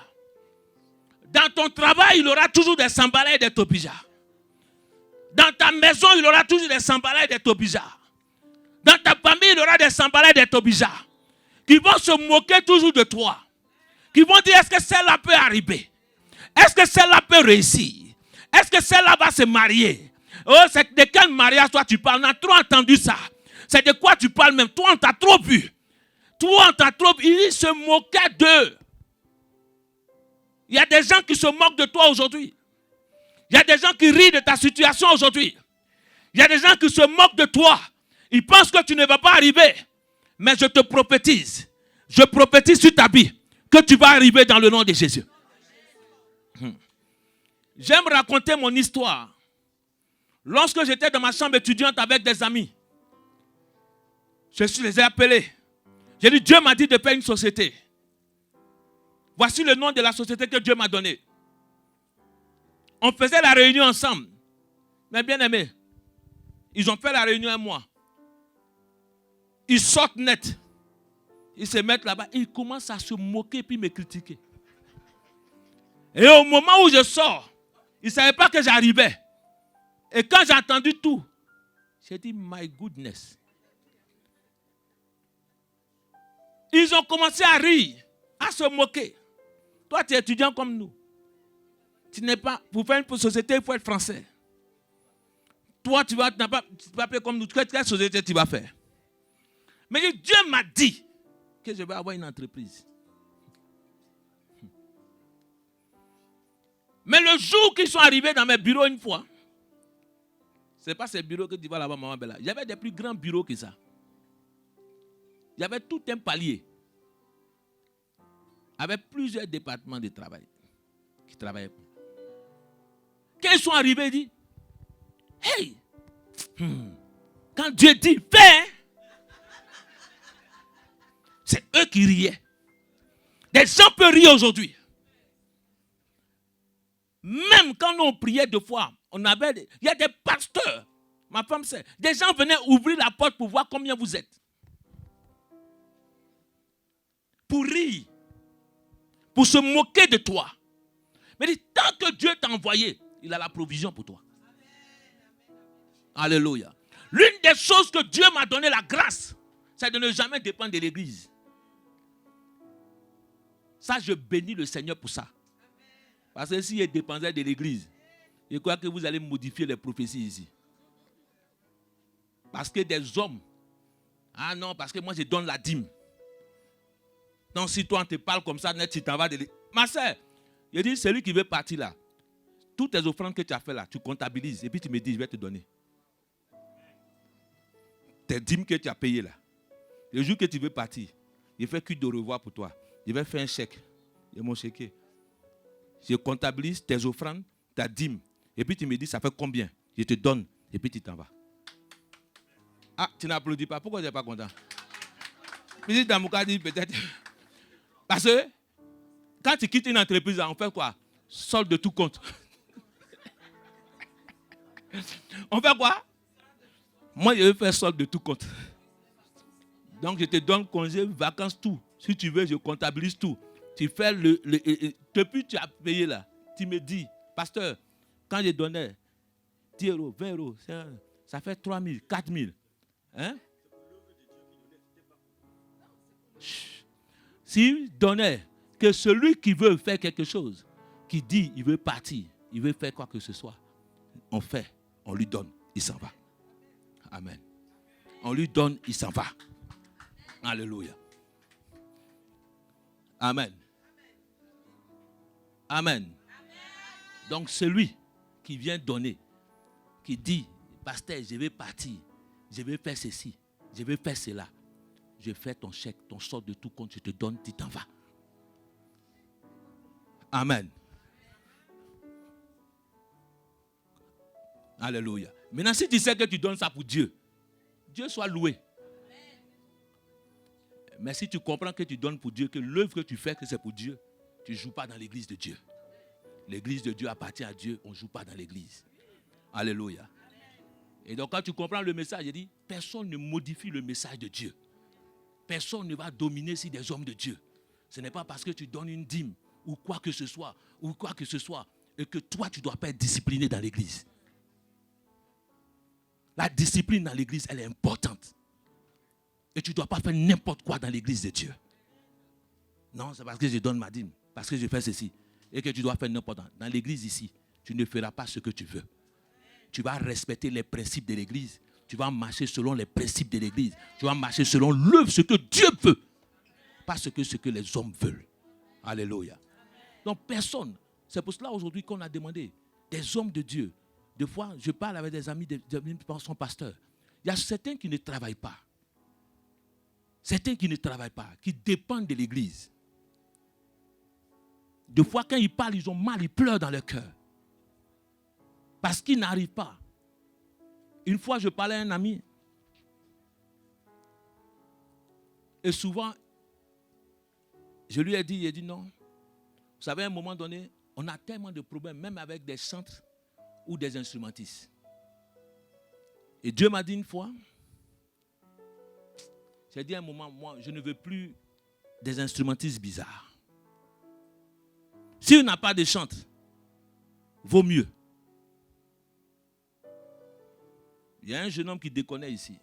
Dans ton travail, il y aura toujours des Sambala et des Tobija. Dans ta maison, il y aura toujours des Sambala et des Tobija. Dans ta famille, il y aura des Sambala et des Tobija. Qui vont se moquer toujours de toi. Qui vont dire, est-ce que celle-là peut arriver? Est-ce que celle-là peut réussir? Est-ce que celle-là va se marier? Oh, c'est de quel mariage toi tu parles? On a trop entendu ça. C'est de quoi tu parles même? Toi, on t'a trop vu. Toi, on t'a trop vu. Ils se moquaient d'eux. Il y a des gens qui se moquent de toi aujourd'hui. Il y a des gens qui rient de ta situation aujourd'hui. Il y a des gens qui se moquent de toi. Ils pensent que tu ne vas pas arriver. Mais je te prophétise. Je prophétise sur ta vie que tu vas arriver dans le nom de Jésus. J'aime raconter mon histoire. Lorsque j'étais dans ma chambre étudiante avec des amis, je les ai appelés. J'ai dit, Dieu m'a dit de faire une société. Voici le nom de la société que Dieu m'a donné. On faisait la réunion ensemble. Mais bien aimé, ils ont fait la réunion un mois. Ils sortent net. Ils se mettent là-bas. Ils commencent à se moquer puis me critiquer. Et au moment où je sors, ils ne savaient pas que j'arrivais. Et quand j'ai entendu tout, j'ai dit, my goodness. Ils ont commencé à rire, à se moquer. Toi, tu es étudiant comme nous. Tu n'es pas, pour faire une société, il faut être français. Toi, tu vas pas faire comme nous. Quelle société tu vas faire? Mais Dieu m'a dit que je vais avoir une entreprise. Mais le jour qu'ils sont arrivés dans mes bureaux une fois, ce n'est pas ces bureaux que tu vois là-bas, maman Bella. Il y avait des plus grands bureaux que ça. Il y avait tout un palier. Avec plusieurs départements de travail qui travaillaient. Quand ils sont arrivés, ils disent, hey, quand Dieu dit, fais, c'est eux qui riaient. Des gens peuvent rire aujourd'hui. Même quand on priait deux fois, il y a des pasteurs, ma femme sait, des gens venaient ouvrir la porte pour voir combien vous êtes. Pour rire. Pour se moquer de toi. Mais dit, tant que Dieu t'a envoyé, il a la provision pour toi. Alléluia. L'une des choses que Dieu m'a donné la grâce, c'est de ne jamais dépendre de l'église. Ça, je bénis le Seigneur pour ça. Parce que s'il dépendait de l'église, je crois que vous allez modifier les prophéties ici. Parce que des hommes, ah non, parce que moi je donne la dîme. Donc si toi on te parle comme ça, net, tu t'en vas de l'église. Ma soeur, je dis, celui qui veut partir là, toutes tes offrandes que tu as fait là, tu comptabilises et puis tu me dis, je vais te donner. Tes dîmes que tu as payées là. Le jour que tu veux partir, je fais cul de revoir pour toi. Je vais faire un chèque. Et mon chèque. Je comptabilise tes offrandes, ta dîme. Et puis tu me dis, ça fait combien? Je te donne. Et puis tu t'en vas. Ah, tu n'applaudis pas. Pourquoi tu n'es pas content? Monsieur Damouka dit peut-être. Parce que Quand tu quittes une entreprise, on fait quoi? Solde de tout compte. On fait quoi? Moi, je vais faire solde de tout compte. Donc, je te donne congé, vacances, tout. Si tu veux, je comptabilise tout. Tu fais depuis que tu as payé là, tu me dis, pasteur, quand je donnais 10 euros, 20 euros, ça fait 3 000, 4 000. Hein? S'il donnait que celui qui veut faire quelque chose, qui dit il veut partir, il veut faire quoi que ce soit, on fait, on lui donne, il s'en va. Amen. On lui donne, il s'en va. Alléluia. Amen. Amen. Donc celui qui vient donner, qui dit, pasteur, je vais partir, je vais faire ceci, je vais faire cela. Je fais ton chèque, ton sort de tout compte, je te donne, tu t'en vas. Amen. Alléluia. Maintenant, si tu sais que tu donnes ça pour Dieu, Dieu soit loué. Mais si tu comprends que tu donnes pour Dieu, que l'œuvre que tu fais, que c'est pour Dieu, tu ne joues pas dans l'église de Dieu. L'église de Dieu appartient à Dieu, on ne joue pas dans l'église. Alléluia. Et donc quand tu comprends le message, je dis, personne ne modifie le message de Dieu. Personne ne va dominer sur des hommes de Dieu. Ce n'est pas parce que tu donnes une dîme ou quoi que ce soit, et que toi, tu ne dois pas être discipliné dans l'église. La discipline dans l'église, elle est importante. Et tu ne dois pas faire n'importe quoi dans l'église de Dieu. Non, c'est parce que je donne ma dîme, parce que je fais ceci, et que tu dois faire n'importe quoi. Dans l'église ici, tu ne feras pas ce que tu veux. Tu vas respecter les principes de l'église. Tu vas marcher selon les principes de l'église. Tu vas marcher selon l'œuvre, ce que Dieu veut. Pas ce que les hommes veulent. Alléluia. Donc personne. C'est pour cela aujourd'hui qu'on a demandé des hommes de Dieu. Des fois, je parle avec des amis qui sont pasteurs. Il y a certains qui ne travaillent pas. Certains qui ne travaillent pas, qui dépendent de l'église. Des fois, quand ils parlent, ils ont mal, ils pleurent dans leur cœur. Parce qu'ils n'arrivent pas. Une fois, je parlais à un ami. Et souvent, je lui ai dit, il a dit non. Vous savez, à un moment donné, on a tellement de problèmes, même avec des chantres ou des instrumentistes. Et Dieu m'a dit une fois, j'ai dit à un moment, moi, je ne veux plus des instrumentistes bizarres. Si on n'a pas de chantre, vaut mieux. Il y a un jeune homme qui déconnait ici.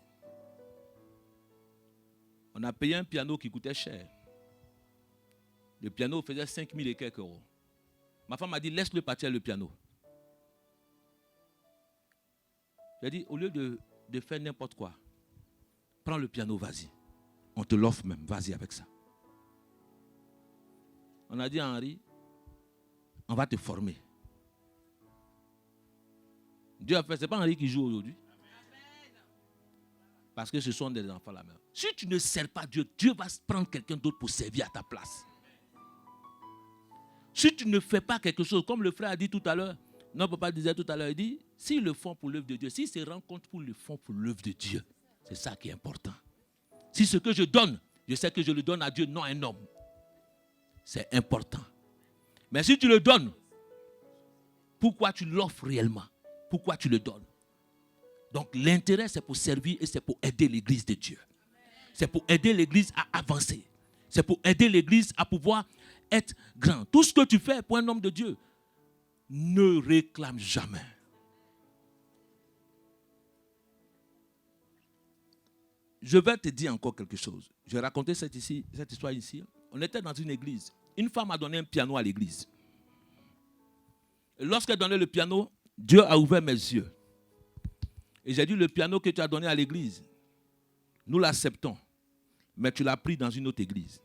On a payé un piano qui coûtait cher. Le piano faisait 5 000 et quelques euros. Ma femme m'a dit, laisse-le partir le piano. J'ai dit, au lieu de faire n'importe quoi, prends le piano, vas-y. On te l'offre même, vas-y avec ça. On a dit à Henri, on va te former. Dieu a fait, ce n'est pas Henri qui joue aujourd'hui. Parce que ce sont des enfants là-même. Si tu ne sers pas Dieu, Dieu va prendre quelqu'un d'autre pour servir à ta place. Si tu ne fais pas quelque chose, comme le frère a dit tout à l'heure, notre papa disait tout à l'heure, il dit, s'ils le font pour l'œuvre de Dieu, s'ils se rendent compte pour le font pour l'œuvre de Dieu, c'est ça qui est important. Si ce que je donne, je sais que je le donne à Dieu, non à un homme. C'est important. Mais si tu le donnes, pourquoi tu l'offres réellement? Pourquoi tu le donnes? Donc l'intérêt, c'est pour servir et c'est pour aider l'église de Dieu. C'est pour aider l'église à avancer. C'est pour aider l'église à pouvoir être grand. Tout ce que tu fais pour un homme de Dieu, ne réclame jamais. Je vais te dire encore quelque chose. Je vais raconter cette histoire ici. On était dans une église. Une femme a donné un piano à l'église. Et lorsqu'elle donnait le piano, Dieu a ouvert mes yeux. Et j'ai dit, le piano que tu as donné à l'église, nous l'acceptons. Mais tu l'as pris dans une autre église.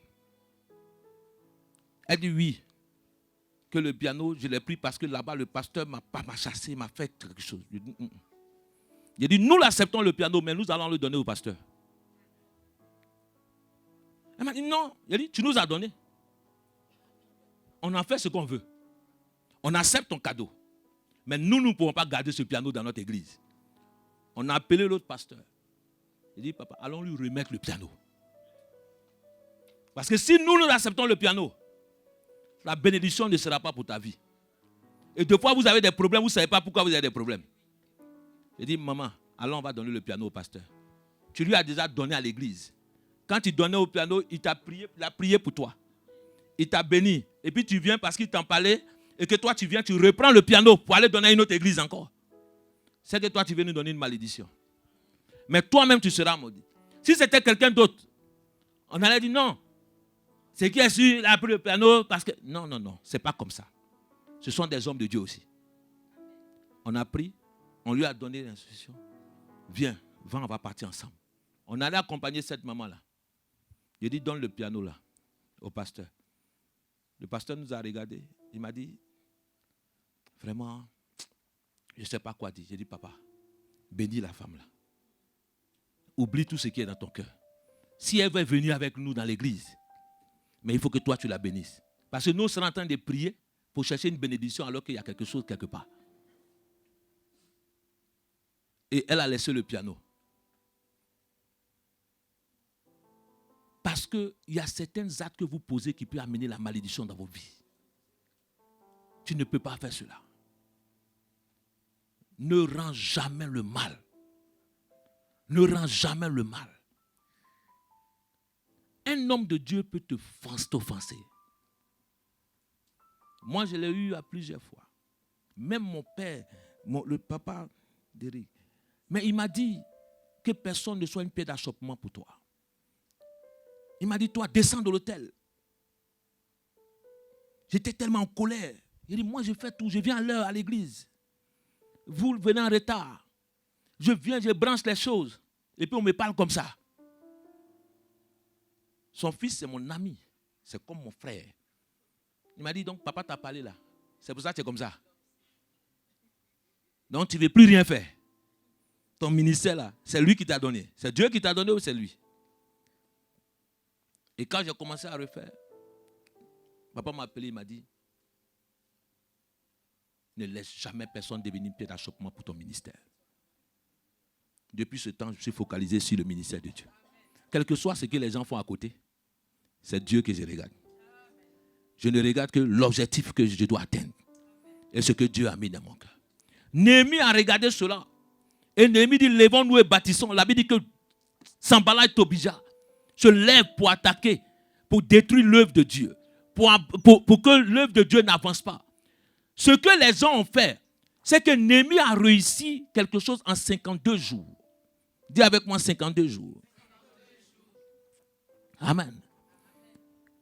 Elle dit oui. Que le piano, je l'ai pris parce que là-bas, le pasteur m'a chassé, m'a fait quelque chose. J'ai dit, nous l'acceptons le piano, mais nous allons le donner au pasteur. Elle m'a dit, non. Il a dit, tu nous as donné. On en fait ce qu'on veut. On accepte ton cadeau. Mais nous ne pouvons pas garder ce piano dans notre église. On a appelé l'autre pasteur. Il dit, papa, allons lui remettre le piano. Parce que si nous acceptons le piano, la bénédiction ne sera pas pour ta vie. Et des fois, vous avez des problèmes, vous ne savez pas pourquoi vous avez des problèmes. Je dis, maman, allons, on va donner le piano au pasteur. Tu lui as déjà donné à l'église. Quand il donnait au piano, il a prié pour toi. Il t'a béni. Et puis tu viens parce qu'il t'en parlait. Et que toi, tu viens, tu reprends le piano pour aller donner à une autre église encore. C'est que toi, tu veux nous donner une malédiction. Mais toi-même, tu seras maudit. Si c'était quelqu'un d'autre, on allait dire non. C'est qui est sûr, il a pris le piano parce que... Non, non, non. Ce n'est pas comme ça. Ce sont des hommes de Dieu aussi. On a pris, on lui a donné l'instruction. Viens, va, on va partir ensemble. On allait accompagner cette maman-là. J'ai dit, donne le piano là, au pasteur. Le pasteur nous a regardé. Il m'a dit, vraiment, je ne sais pas quoi dire. J'ai dit, papa, bénis la femme là. Oublie tout ce qui est dans ton cœur. Si elle veut venir avec nous dans l'église, mais il faut que toi tu la bénisses. Parce que nous sommes en train de prier pour chercher une bénédiction alors qu'il y a quelque chose quelque part. Et elle a laissé le piano. Parce qu'il y a certains actes que vous posez qui peuvent amener la malédiction dans vos vies. Tu ne peux pas faire cela. Ne rends jamais le mal. Ne rends jamais le mal. Un homme de Dieu peut t'offenser. Moi, je l'ai eu à plusieurs fois. Même mon père, le papa d'Éric. Mais il m'a dit que personne ne soit une pierre d'achoppement pour toi. Il m'a dit, toi, descends de l'autel. J'étais tellement en colère. Il dit, moi, je fais tout. Je viens à l'heure à l'église. Vous venez en retard. Je viens, je branche les choses. Et puis, on me parle comme ça. Son fils, c'est mon ami. C'est comme mon frère. Il m'a dit, donc, papa t'a parlé là. C'est pour ça que tu es comme ça. Donc, tu ne veux plus rien faire. Ton ministère là, c'est lui qui t'a donné. C'est Dieu qui t'a donné ou c'est lui? Et quand j'ai commencé à refaire, papa m'a appelé, il m'a dit, ne laisse jamais personne devenir pied d'achoppement pour ton ministère. Depuis ce temps, je suis focalisé sur le ministère de Dieu. Quel que soit ce que les gens font à côté, c'est Dieu que je regarde. Je ne regarde que l'objectif que je dois atteindre et ce que Dieu a mis dans mon cœur. Néhémie a regardé cela. Et Néhémie dit, levons-nous et bâtissons. La Bible dit que Sanballat et Tobija se lèvent pour attaquer, pour détruire l'œuvre de Dieu, pour que l'œuvre de Dieu n'avance pas. Ce que les gens ont fait, c'est que Néhémie a réussi quelque chose en 52 jours. Dis avec moi 52 jours. Amen.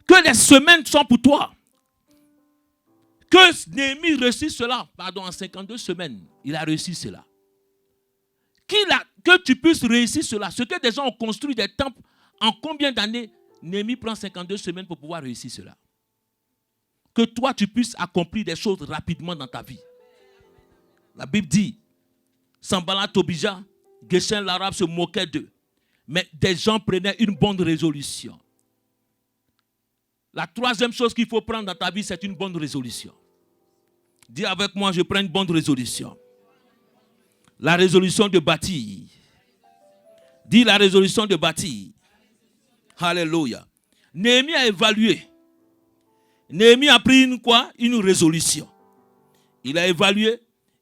Que les semaines sont pour toi. Que Néhémie réussisse cela, en 52 semaines, il a réussi cela. Que tu puisses réussir cela. Ce que des gens ont construit des temples, en combien d'années Néhémie prend 52 semaines pour pouvoir réussir cela? Que toi, tu puisses accomplir des choses rapidement dans ta vie. La Bible dit, Sanballat, Tobija, Geshem l'arabe se moquait d'eux. Mais des gens prenaient une bonne résolution. La troisième chose qu'il faut prendre dans ta vie, c'est une bonne résolution. Dis avec moi, je prends une bonne résolution. La résolution de bâtir. Dis la résolution de bâtir. Alléluia. Néhémie a évalué. Néhémie a pris une résolution. Il a évalué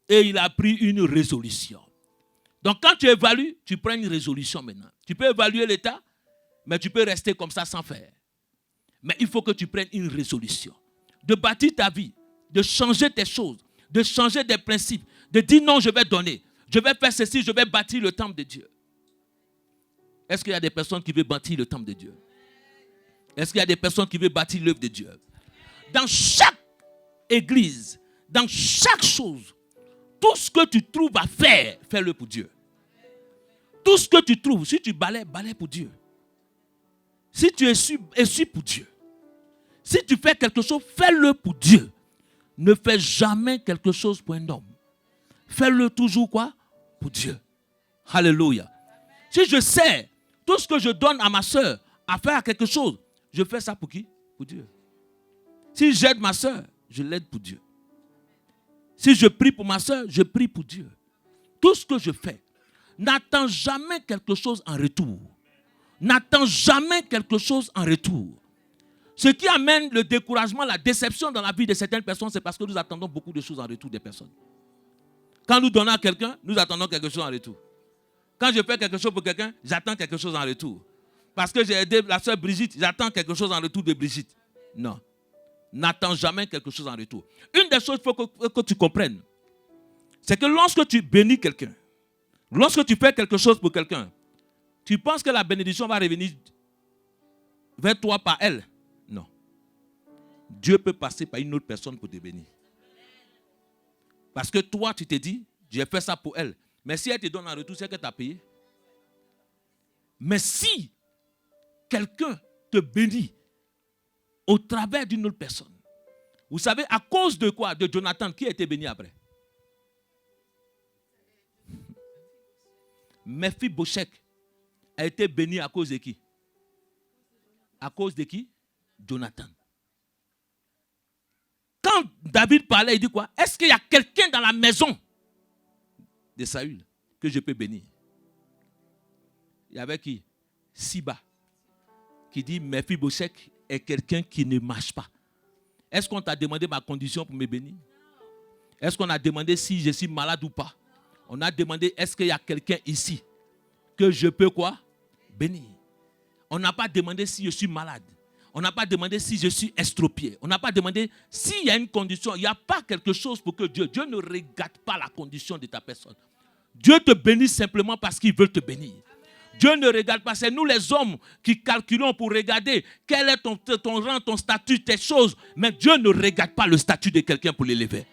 et il a pris une résolution. Donc quand tu évalues, tu prends une résolution maintenant. Tu peux évaluer l'état, mais tu peux rester comme ça sans faire. Mais il faut que tu prennes une résolution. De bâtir ta vie, de changer tes choses, de changer des principes, de dire non, je vais donner. Je vais faire ceci, je vais bâtir le temple de Dieu. Est-ce qu'il y a des personnes qui veulent bâtir le temple de Dieu? Est-ce qu'il y a des personnes qui veulent bâtir l'œuvre de Dieu? Dans chaque église, dans chaque chose, tout ce que tu trouves à faire, fais-le pour Dieu. Tout ce que tu trouves, si tu balais, balais pour Dieu. Si tu essuies pour Dieu. Si tu fais quelque chose, fais-le pour Dieu. Ne fais jamais quelque chose pour un homme. Fais-le toujours quoi? Pour Dieu. Alléluia. Si je sais tout ce que je donne à ma soeur à faire quelque chose, je fais ça pour qui? Pour Dieu. Si j'aide ma soeur, je l'aide pour Dieu. Si je prie pour ma soeur, je prie pour Dieu. Tout ce que je fais, n'attends jamais quelque chose en retour. N'attends jamais quelque chose en retour. Ce qui amène le découragement, la déception dans la vie de certaines personnes, c'est parce que nous attendons beaucoup de choses en retour des personnes. Quand nous donnons à quelqu'un, nous attendons quelque chose en retour. Quand je fais quelque chose pour quelqu'un, j'attends quelque chose en retour. Parce que j'ai aidé la sœur Brigitte, j'attends quelque chose en retour de Brigitte. Non. N'attends jamais quelque chose en retour. Une des choses qu'il faut que tu comprennes, c'est que lorsque tu bénis quelqu'un, lorsque tu fais quelque chose pour quelqu'un, tu penses que la bénédiction va revenir vers toi par elle. Non. Dieu peut passer par une autre personne pour te bénir. Parce que toi, tu te dis, j'ai fait ça pour elle. Mais si elle te donne en retour, c'est que tu as payé. Mais si quelqu'un te bénit au travers d'une autre personne, vous savez, à cause de quoi? De Jonathan, qui a été béni après? Mephibosheth a été béni à cause de qui? À cause de qui? Jonathan. Quand David parlait, il dit quoi? Est-ce qu'il y a quelqu'un dans la maison de Saül que je peux bénir? Il y avait qui? Siba, qui dit Mephibosheth est quelqu'un qui ne marche pas. Est-ce qu'on t'a demandé ma condition pour me bénir? Est-ce qu'on a demandé si je suis malade ou pas? On a demandé est-ce qu'il y a quelqu'un ici que je peux quoi? Bénir. On n'a pas demandé si je suis malade. On n'a pas demandé si je suis estropié. On n'a pas demandé s'il y a une condition. Il n'y a pas quelque chose pour que Dieu ne regarde pas la condition de ta personne. Dieu te bénit simplement parce qu'il veut te bénir. Dieu ne regarde pas. C'est nous les hommes qui calculons pour regarder quel est ton rang, ton statut, tes choses. Mais Dieu ne regarde pas le statut de quelqu'un pour l'élever.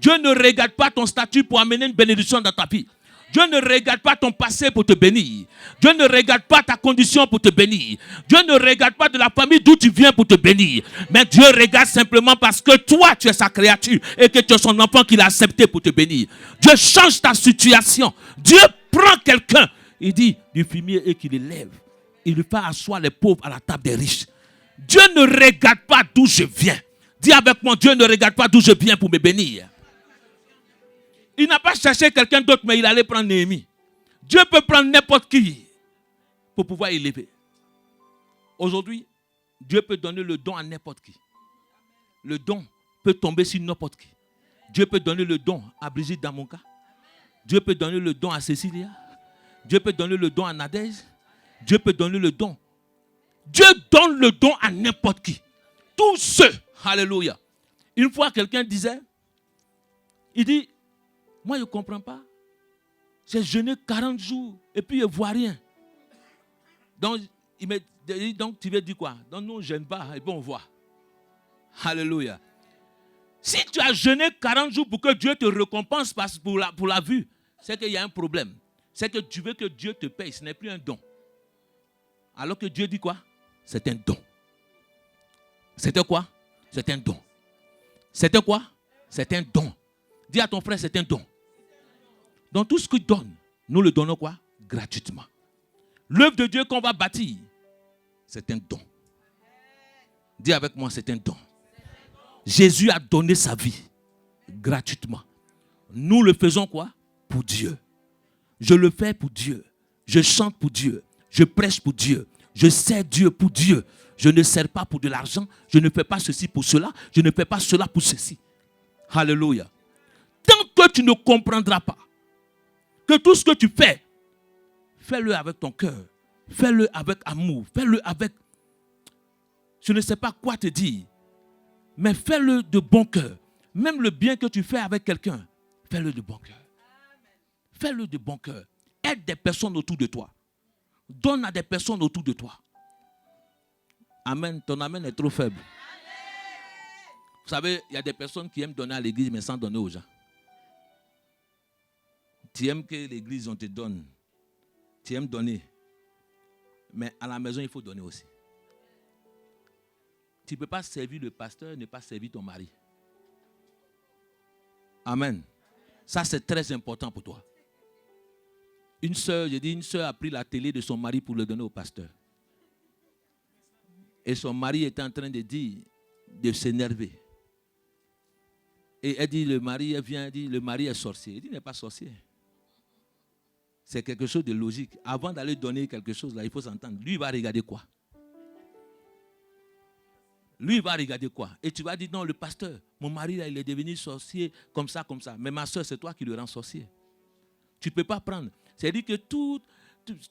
Dieu ne regarde pas ton statut pour amener une bénédiction dans ta vie. Dieu ne regarde pas ton passé pour te bénir. Dieu ne regarde pas ta condition pour te bénir. Dieu ne regarde pas de la famille d'où tu viens pour te bénir. Mais Dieu regarde simplement parce que toi, tu es sa créature et que tu es son enfant qu'il a accepté pour te bénir. Dieu change ta situation. Dieu prend quelqu'un. Il dit du fumier et qu'il élève. Il lui fait asseoir les pauvres à la table des riches. Dieu ne regarde pas d'où je viens. Dis avec moi, Dieu ne regarde pas d'où je viens pour me bénir. Il n'a pas cherché quelqu'un d'autre, mais il allait prendre Néhémie. Dieu peut prendre n'importe qui pour pouvoir élever. Aujourd'hui, Dieu peut donner le don à n'importe qui. Le don peut tomber sur n'importe qui. Dieu peut donner le don à Brigitte dans mon cas. Dieu peut donner le don à Cécilia. Dieu peut donner le don à Nadège. Dieu peut donner le don. Dieu donne le don à n'importe qui. Tous ceux, alléluia. Une fois, quelqu'un disait, il dit, moi, je ne comprends pas. J'ai jeûné 40 jours et puis je ne vois rien. Donc, donc tu veux dire quoi? Donc, nous, on ne jeûne pas et puis on voit. Alléluia. Si tu as jeûné 40 jours pour que Dieu te récompense pour la vue, c'est qu'il y a un problème. C'est que tu veux que Dieu te paye. Ce n'est plus un don. Alors que Dieu dit quoi? C'est un don. C'était quoi? C'est un don. C'était quoi? C'est un don. Dis à ton frère, c'est un don. Donc tout ce qu'il donne, nous le donnons quoi? Gratuitement. L'œuvre de Dieu qu'on va bâtir, c'est un don. Dis avec moi, c'est un don. Jésus a donné sa vie gratuitement. Nous le faisons quoi? Pour Dieu. Je le fais pour Dieu. Je chante pour Dieu. Je prêche pour Dieu. Je sers Dieu pour Dieu. Je ne sers pas pour de l'argent. Je ne fais pas ceci pour cela. Je ne fais pas cela pour ceci. Alléluia. Tant que tu ne comprendras pas que tout ce que tu fais, fais-le avec ton cœur. Fais-le avec amour. Fais-le avec... Je ne sais pas quoi te dire. Mais fais-le de bon cœur. Même le bien que tu fais avec quelqu'un, fais-le de bon cœur. Fais-le de bon cœur. Aide des personnes autour de toi. Donne à des personnes autour de toi. Amen. Ton amen est trop faible. Vous savez, il y a des personnes qui aiment donner à l'église, mais sans donner aux gens. Tu aimes que l'église, on te donne. Tu aimes donner. Mais à la maison, il faut donner aussi. Tu ne peux pas servir le pasteur et ne pas servir ton mari. Amen. Ça, c'est très important pour toi. Une sœur a pris la télé de son mari pour le donner au pasteur. Et son mari était en train de dire, de s'énerver. Et elle dit, le mari, elle vient, elle dit, le mari est sorcier. Il dit, il n'est pas sorcier. C'est quelque chose de logique. Avant d'aller donner quelque chose, là, il faut s'entendre. Lui, il va regarder quoi? Lui, il va regarder quoi? Et tu vas dire, non, le pasteur, mon mari, là, il est devenu sorcier, comme ça, comme ça. Mais ma soeur, c'est toi qui le rends sorcier. Tu ne peux pas prendre. C'est-à-dire que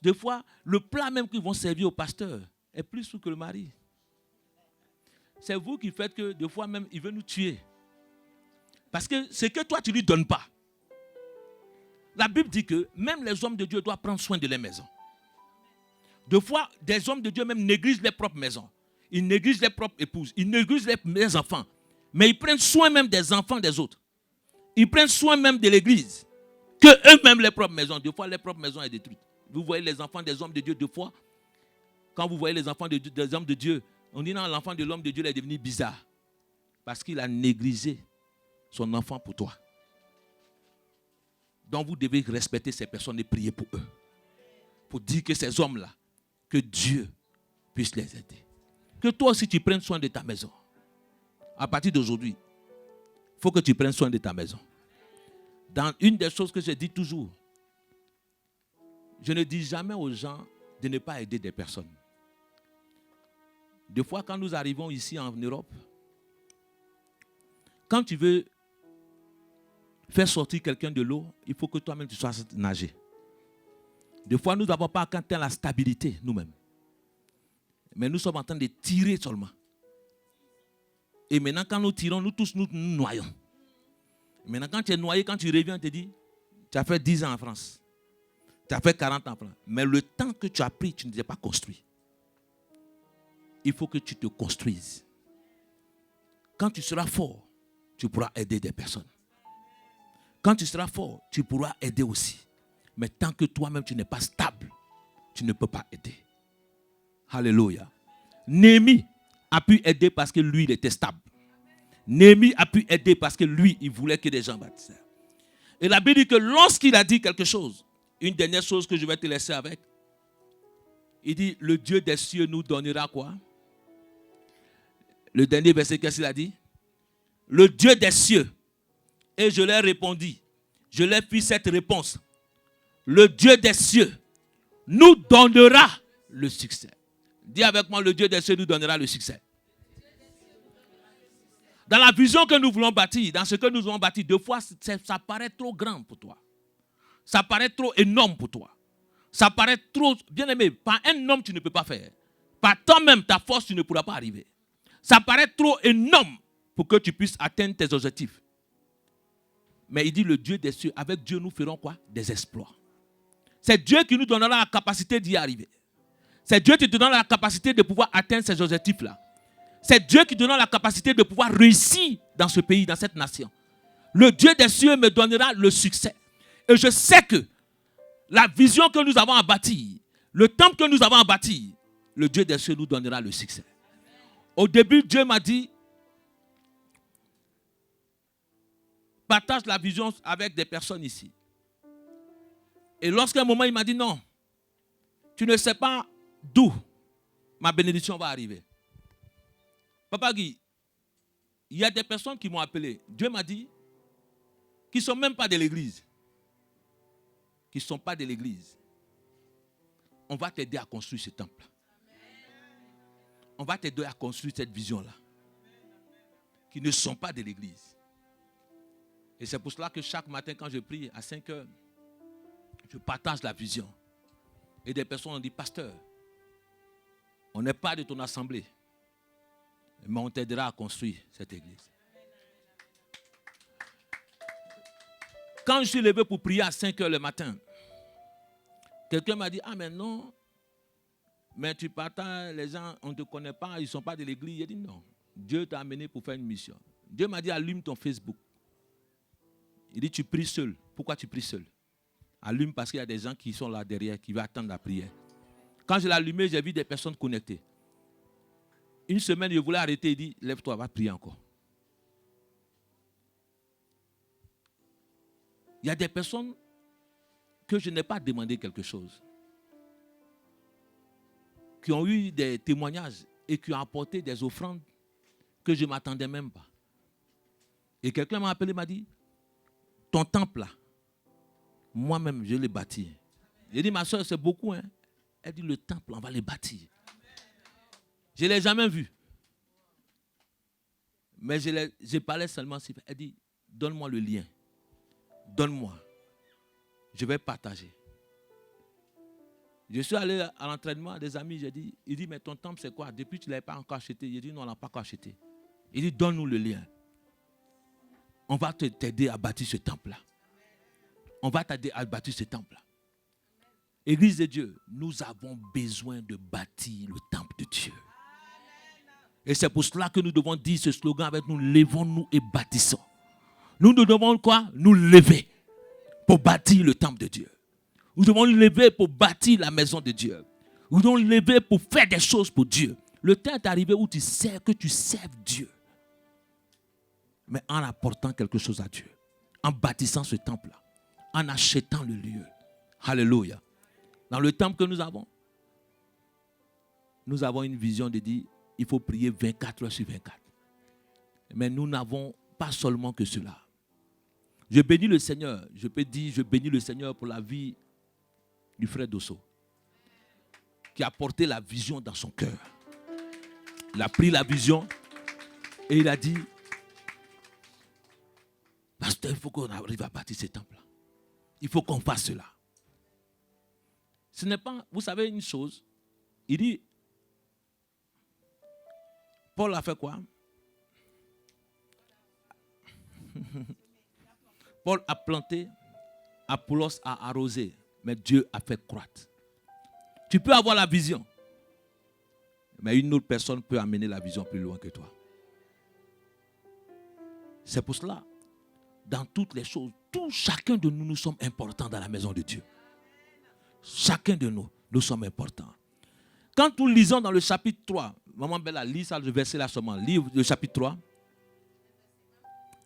des fois, le plat même qu'ils vont servir au pasteur est plus sous que le mari. C'est vous qui faites que, des fois même, il veut nous tuer. Parce que ce que toi, tu ne lui donnes pas. La Bible dit que même les hommes de Dieu doivent prendre soin de leur maison. Des fois, des hommes de Dieu même négligent leur propre maison. Ils négligent leurs propres épouses. Ils négligent leurs enfants. Mais ils prennent soin même des enfants des autres. Ils prennent soin même de l'église. Que eux-mêmes, leur propre maison. Des fois, leur propre maison est détruite. Vous voyez les enfants des hommes de Dieu, deux fois. Quand vous voyez les enfants des hommes de Dieu, on dit non, l'enfant de l'homme de Dieu est devenu bizarre. Parce qu'il a négligé son enfant pour toi. Donc vous devez respecter ces personnes et prier pour eux. Pour dire que ces hommes-là, que Dieu puisse les aider. Que toi aussi tu prennes soin de ta maison. À partir d'aujourd'hui, il faut que tu prennes soin de ta maison. Dans une des choses que je dis toujours, je ne dis jamais aux gens de ne pas aider des personnes. Des fois, quand nous arrivons ici en Europe, quand tu veux faire sortir quelqu'un de l'eau, il faut que toi-même tu sois nager. Des fois, nous n'avons pas atteint la stabilité nous-mêmes. Mais nous sommes en train de tirer seulement. Et maintenant, quand nous tirons, nous tous nous noyons. Maintenant, quand tu es noyé, quand tu reviens, on te dit, tu as fait 10 ans en France. Tu as fait 40 ans en France. Mais le temps que tu as pris, tu ne t'es pas construit. Il faut que tu te construises. Quand tu seras fort, tu pourras aider des personnes. Quand tu seras fort, tu pourras aider aussi. Mais tant que toi-même, tu n'es pas stable, tu ne peux pas aider. Alléluia. Néhémie a pu aider parce que lui, il était stable. Néhémie a pu aider parce que lui, il voulait que des gens baptisent. Et la Bible dit que lorsqu'il a dit quelque chose, une dernière chose que je vais te laisser avec, il dit, le Dieu des cieux nous donnera quoi? Le dernier verset, qu'est-ce qu'il a dit? Le Dieu des cieux. Et je leur répondis, je leur fis cette réponse. Le Dieu des cieux nous donnera le succès. Dis avec moi, le Dieu des cieux nous donnera le succès. Dans la vision que nous voulons bâtir, dans ce que nous voulons bâtir, deux fois, ça paraît trop grand pour toi. Ça paraît trop énorme pour toi. Ça paraît trop, bien aimé, par un homme tu ne peux pas faire. Par toi-même, ta force, tu ne pourras pas arriver. Ça paraît trop énorme pour que tu puisses atteindre tes objectifs. Mais il dit le Dieu des cieux, avec Dieu nous ferons quoi? Des exploits. C'est Dieu qui nous donnera la capacité d'y arriver. C'est Dieu qui te donne la capacité de pouvoir atteindre ces objectifs-là. C'est Dieu qui te donne la capacité de pouvoir réussir dans ce pays, dans cette nation. Le Dieu des cieux me donnera le succès. Et je sais que la vision que nous avons à bâtir, le temple que nous avons à bâtir, le Dieu des cieux nous donnera le succès. Au début, Dieu m'a dit, partage la vision avec des personnes ici. Et lorsqu'à un moment, il m'a dit, non, tu ne sais pas d'où ma bénédiction va arriver. Papa Guy, il y a des personnes qui m'ont appelé. Dieu m'a dit, qui ne sont même pas de l'église. Qui ne sont pas de l'église. On va t'aider à construire ce temple. On va t'aider à construire cette vision-là. Qui ne sont pas de l'église. Et c'est pour cela que chaque matin, quand je prie à 5 heures, je partage la vision. Et des personnes ont dit, pasteur, on n'est pas de ton assemblée, mais on t'aidera à construire cette église. Quand je suis levé pour prier à 5 heures le matin, quelqu'un m'a dit, ah mais non, mais tu partages, les gens, on ne te connaît pas, ils ne sont pas de l'église. J'ai dit non, Dieu t'a amené pour faire une mission. Dieu m'a dit, allume ton Facebook. Il dit, tu pries seul. Pourquoi tu pries seul? Allume parce qu'il y a des gens qui sont là derrière, qui vont attendre la prière. Quand je l'ai allumé, j'ai vu des personnes connectées. Une semaine, je voulais arrêter, il dit, lève-toi, va prier encore. Il y a des personnes que je n'ai pas demandé quelque chose, qui ont eu des témoignages et qui ont apporté des offrandes que je ne m'attendais même pas. Et quelqu'un m'a appelé, m'a dit, ton temple là, moi-même je l'ai bâti. J'ai dit, ma soeur, c'est beaucoup. Hein? Elle dit, le temple, on va le bâtir. Je ne l'ai jamais vu. Mais je parlais seulement. Elle dit, donne-moi le lien. Donne-moi. Je vais partager. Je suis allé à l'entraînement des amis. Il dit, mais ton temple c'est quoi? Depuis tu ne l'avais pas encore acheté. J'ai dit, non, on ne l'a pas encore acheté. Il dit, donne-nous le lien. On va t'aider à bâtir ce temple-là. On va t'aider à bâtir ce temple-là. Église de Dieu, nous avons besoin de bâtir le temple de Dieu. Et c'est pour cela que nous devons dire ce slogan avec nous, levons-nous et bâtissons. Nous devons quoi? Nous lever pour bâtir le temple de Dieu. Nous devons nous lever pour bâtir la maison de Dieu. Nous devons nous lever pour faire des choses pour Dieu. Le temps est arrivé où tu sais que tu serves Dieu. Mais en apportant quelque chose à Dieu. En bâtissant ce temple-là. En achetant le lieu. Alléluia. Dans le temple que nous avons une vision de dire, il faut prier 24 heures sur 24. Mais nous n'avons pas seulement que cela. Je bénis le Seigneur. Je peux dire, je bénis le Seigneur pour la vie du frère Dosso. Qui a porté la vision dans son cœur. Il a pris la vision et il a dit, pasteur, il faut qu'on arrive à bâtir ce temple-là. Il faut qu'on fasse cela. Ce n'est pas, vous savez une chose, il dit, Paul a fait quoi? Paul a planté, Apollos a arrosé, mais Dieu a fait croître. Tu peux avoir la vision, mais une autre personne peut amener la vision plus loin que toi. C'est pour cela, dans toutes les choses, chacun de nous, nous sommes importants dans la maison de Dieu. Chacun de nous, nous sommes importants. Quand nous lisons dans le chapitre 3, Maman Bella, lis ça, le verset là seulement. Lis le chapitre 3.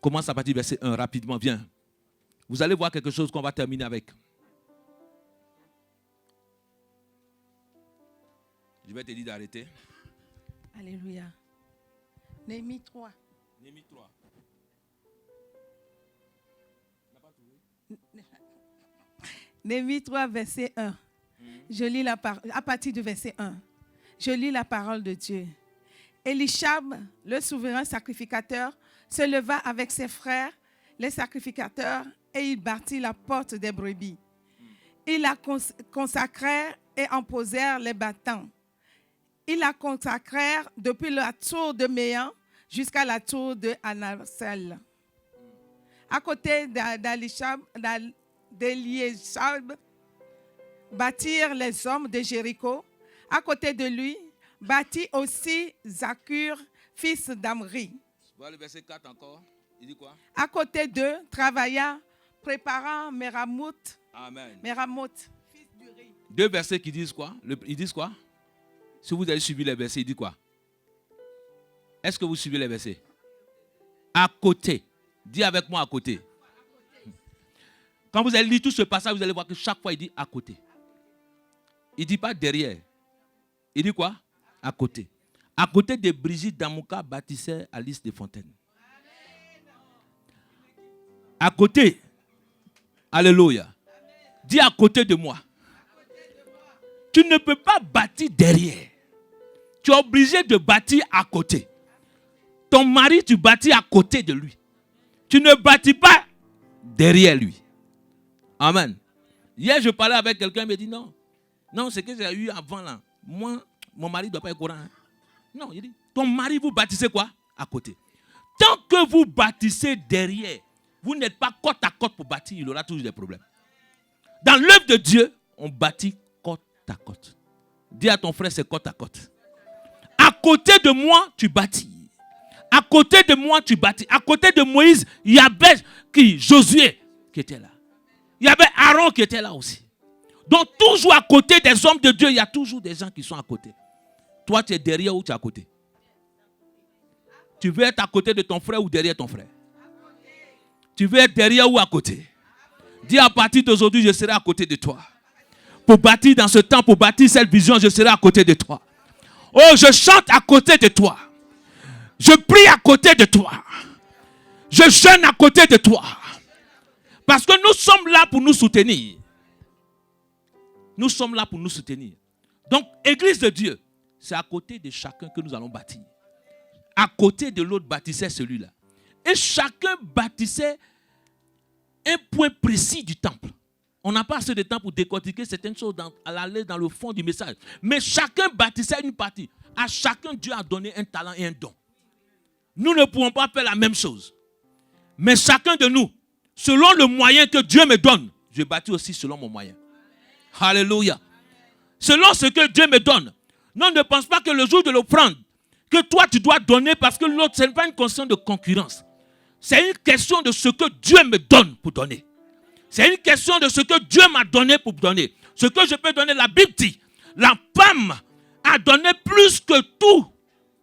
Commence à partir du verset 1, rapidement, viens. Vous allez voir quelque chose qu'on va terminer avec. Je vais te dire d'arrêter. Alléluia. Néhémie 3. Néhémie 3. Néhémie 3, verset 1. Je lis la parole, à partir du verset 1. Je lis la parole de Dieu. Élishab, le souverain sacrificateur, se leva avec ses frères, les sacrificateurs, et il bâtit la porte des brebis. Ils la consacrèrent et en posèrent les battants. Ils la consacrèrent depuis la tour de Méan jusqu'à la tour de Anasel. À côté d'Eliashab, bâtirent les hommes de Jéricho. À côté de lui, bâtit aussi Zakur, fils d'Amri. Voilà le verset 4 encore. Il dit quoi? À côté d'eux, travailla, préparant Méramoth. Amen. Méramoth, fils d'Uri. Deux versets qui disent quoi? Ils disent quoi? Si vous avez suivi les versets, il dit quoi? Est-ce que vous suivez les versets? À côté. Dis avec moi à côté. Quand vous allez lire tout ce passage, vous allez voir que chaque fois, il dit à côté. Il ne dit pas derrière. Il dit quoi? À côté. À côté de Brigitte Damouka bâtissait Alice de Fontaine. À côté. Alléluia. Dis à côté de moi. Tu ne peux pas bâtir derrière. Tu es obligé de bâtir à côté. Ton mari, tu bâtis à côté de lui. Tu ne bâtis pas derrière lui. Amen. Hier, je parlais avec quelqu'un, il me dit non. Non, c'est que j'ai eu avant là. Moi, mon mari ne doit pas être courant. Hein. Non, il dit, ton mari, vous bâtissez quoi? À côté. Tant que vous bâtissez derrière, vous n'êtes pas côte à côte pour bâtir, il aura toujours des problèmes. Dans l'œuvre de Dieu, on bâtit côte à côte. Dis à ton frère, c'est côte à côte. À côté de moi, tu bâtis. À côté de moi, tu bâtis. À côté de Moïse, il y avait Josué qui était là. Il y avait Aaron qui était là aussi. Donc, toujours à côté des hommes de Dieu, il y a toujours des gens qui sont à côté. Toi, tu es derrière ou tu es à côté? Tu veux être à côté de ton frère ou derrière ton frère? Tu veux être derrière ou à côté? Dis à partir d'aujourd'hui, je serai à côté de toi. Pour bâtir dans ce temps, pour bâtir cette vision, je serai à côté de toi. Oh, je chante à côté de toi. Je prie à côté de toi. Je jeûne à côté de toi. Parce que nous sommes là pour nous soutenir. Nous sommes là pour nous soutenir. Donc, Église de Dieu, c'est à côté de chacun que nous allons bâtir. à côté de l'autre bâtissait celui-là. Et chacun bâtissait un point précis du temple. On n'a pas assez de temps pour décortiquer certaines choses à aller dans le fond du message. Mais chacun bâtissait une partie. À chacun, Dieu a donné un talent et un don. Nous ne pouvons pas faire la même chose. Mais chacun de nous, selon le moyen que Dieu me donne, je bâtis aussi selon mon moyen. Alléluia. Selon ce que Dieu me donne. Non, ne pense pas que le jour de l'offrande, que toi tu dois donner parce que l'autre, ce n'est pas une question de concurrence. C'est une question de ce que Dieu me donne pour donner. C'est une question de ce que Dieu m'a donné pour donner. Ce que je peux donner, la Bible dit, la femme a donné plus que tout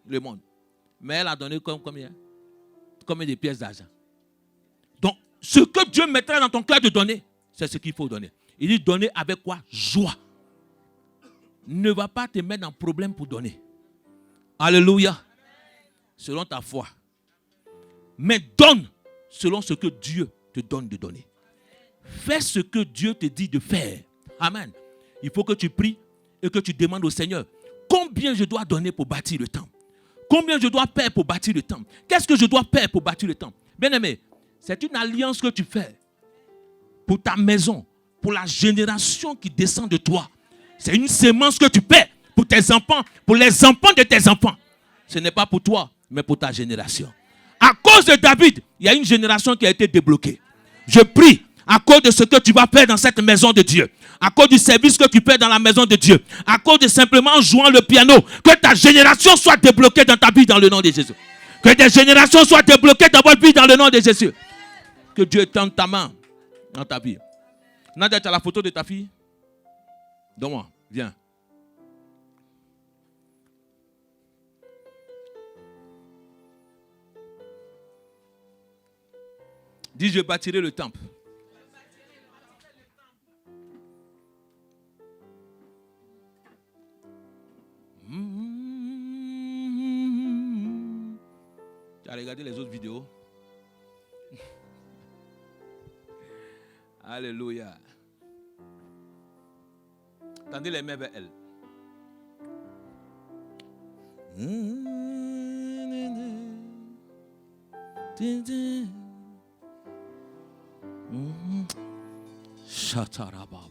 le monde. Mais elle a donné combien? Combien de pièces d'argent? Donc, ce que Dieu mettra dans ton cœur de donner, c'est ce qu'il faut donner. Il dit donner avec quoi? Joie. Ne va pas te mettre dans problème pour donner. Alléluia. Selon ta foi. Mais donne selon ce que Dieu te donne de donner. Fais ce que Dieu te dit de faire. Amen. Il faut que tu pries et que tu demandes au Seigneur combien je dois donner pour bâtir le temple. Combien je dois faire pour bâtir le temple. Qu'est-ce que je dois faire pour bâtir le temple? Bien-aimé, c'est une alliance que tu fais pour ta maison, pour la génération qui descend de toi. C'est une sémence que tu fais pour tes enfants, pour les enfants de tes enfants. Ce n'est pas pour toi, mais pour ta génération. À cause de David, il y a une génération qui a été débloquée. Je prie à cause de ce que tu vas faire dans cette maison de Dieu, à cause du service que tu fais dans la maison de Dieu, à cause de simplement jouant le piano, que ta génération soit débloquée dans ta vie dans le nom de Jésus. Que des générations soient débloquées dans votre vie dans le nom de Jésus. Que Dieu tende ta main dans ta vie. Nadia, tu as la photo de ta fille? Donne-moi, viens. Dis, je bâtirai le temple. Tu as regardé les autres vidéos? Alléluia. Tendez les mains vers elle. Shatarababa.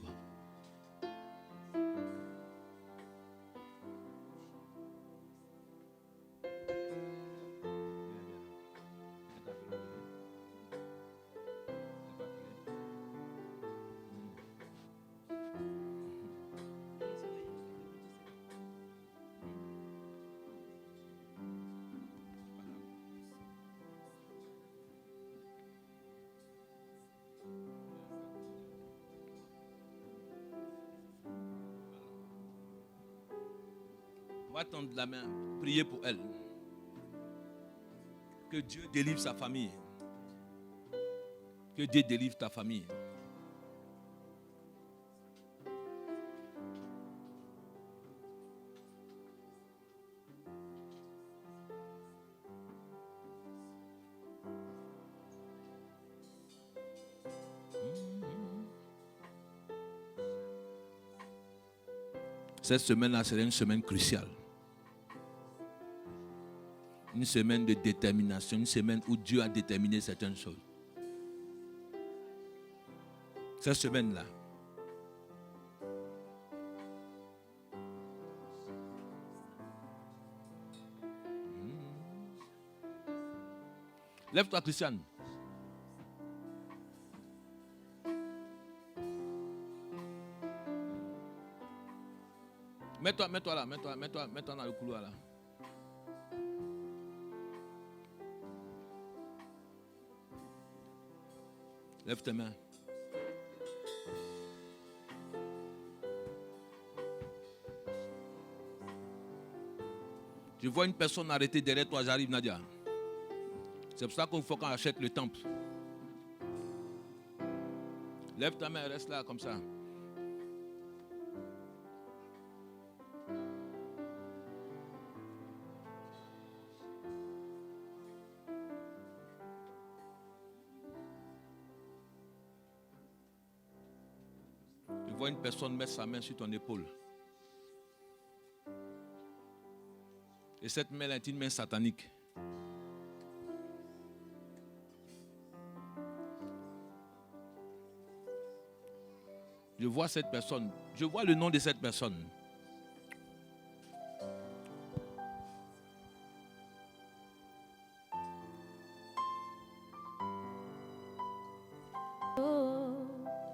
On va tendre la main, prier pour elle. Que Dieu délivre sa famille. Que Dieu délivre ta famille. Cette semaine-là sera une semaine cruciale. Une semaine de détermination, une semaine où Dieu a déterminé certaines choses. Cette semaine-là. Lève-toi, Christiane. Mets-toi là, mets-toi dans le couloir là. Lève tes mains. Je vois une personne arrêtée derrière toi, j'arrive, Nadia. C'est pour ça qu'il faut qu'on achète le temple. Lève ta main, reste là comme ça. Je vois une personne mettre sa main sur ton épaule. Et cette main est une main satanique. Je vois cette personne. Je vois le nom de cette personne.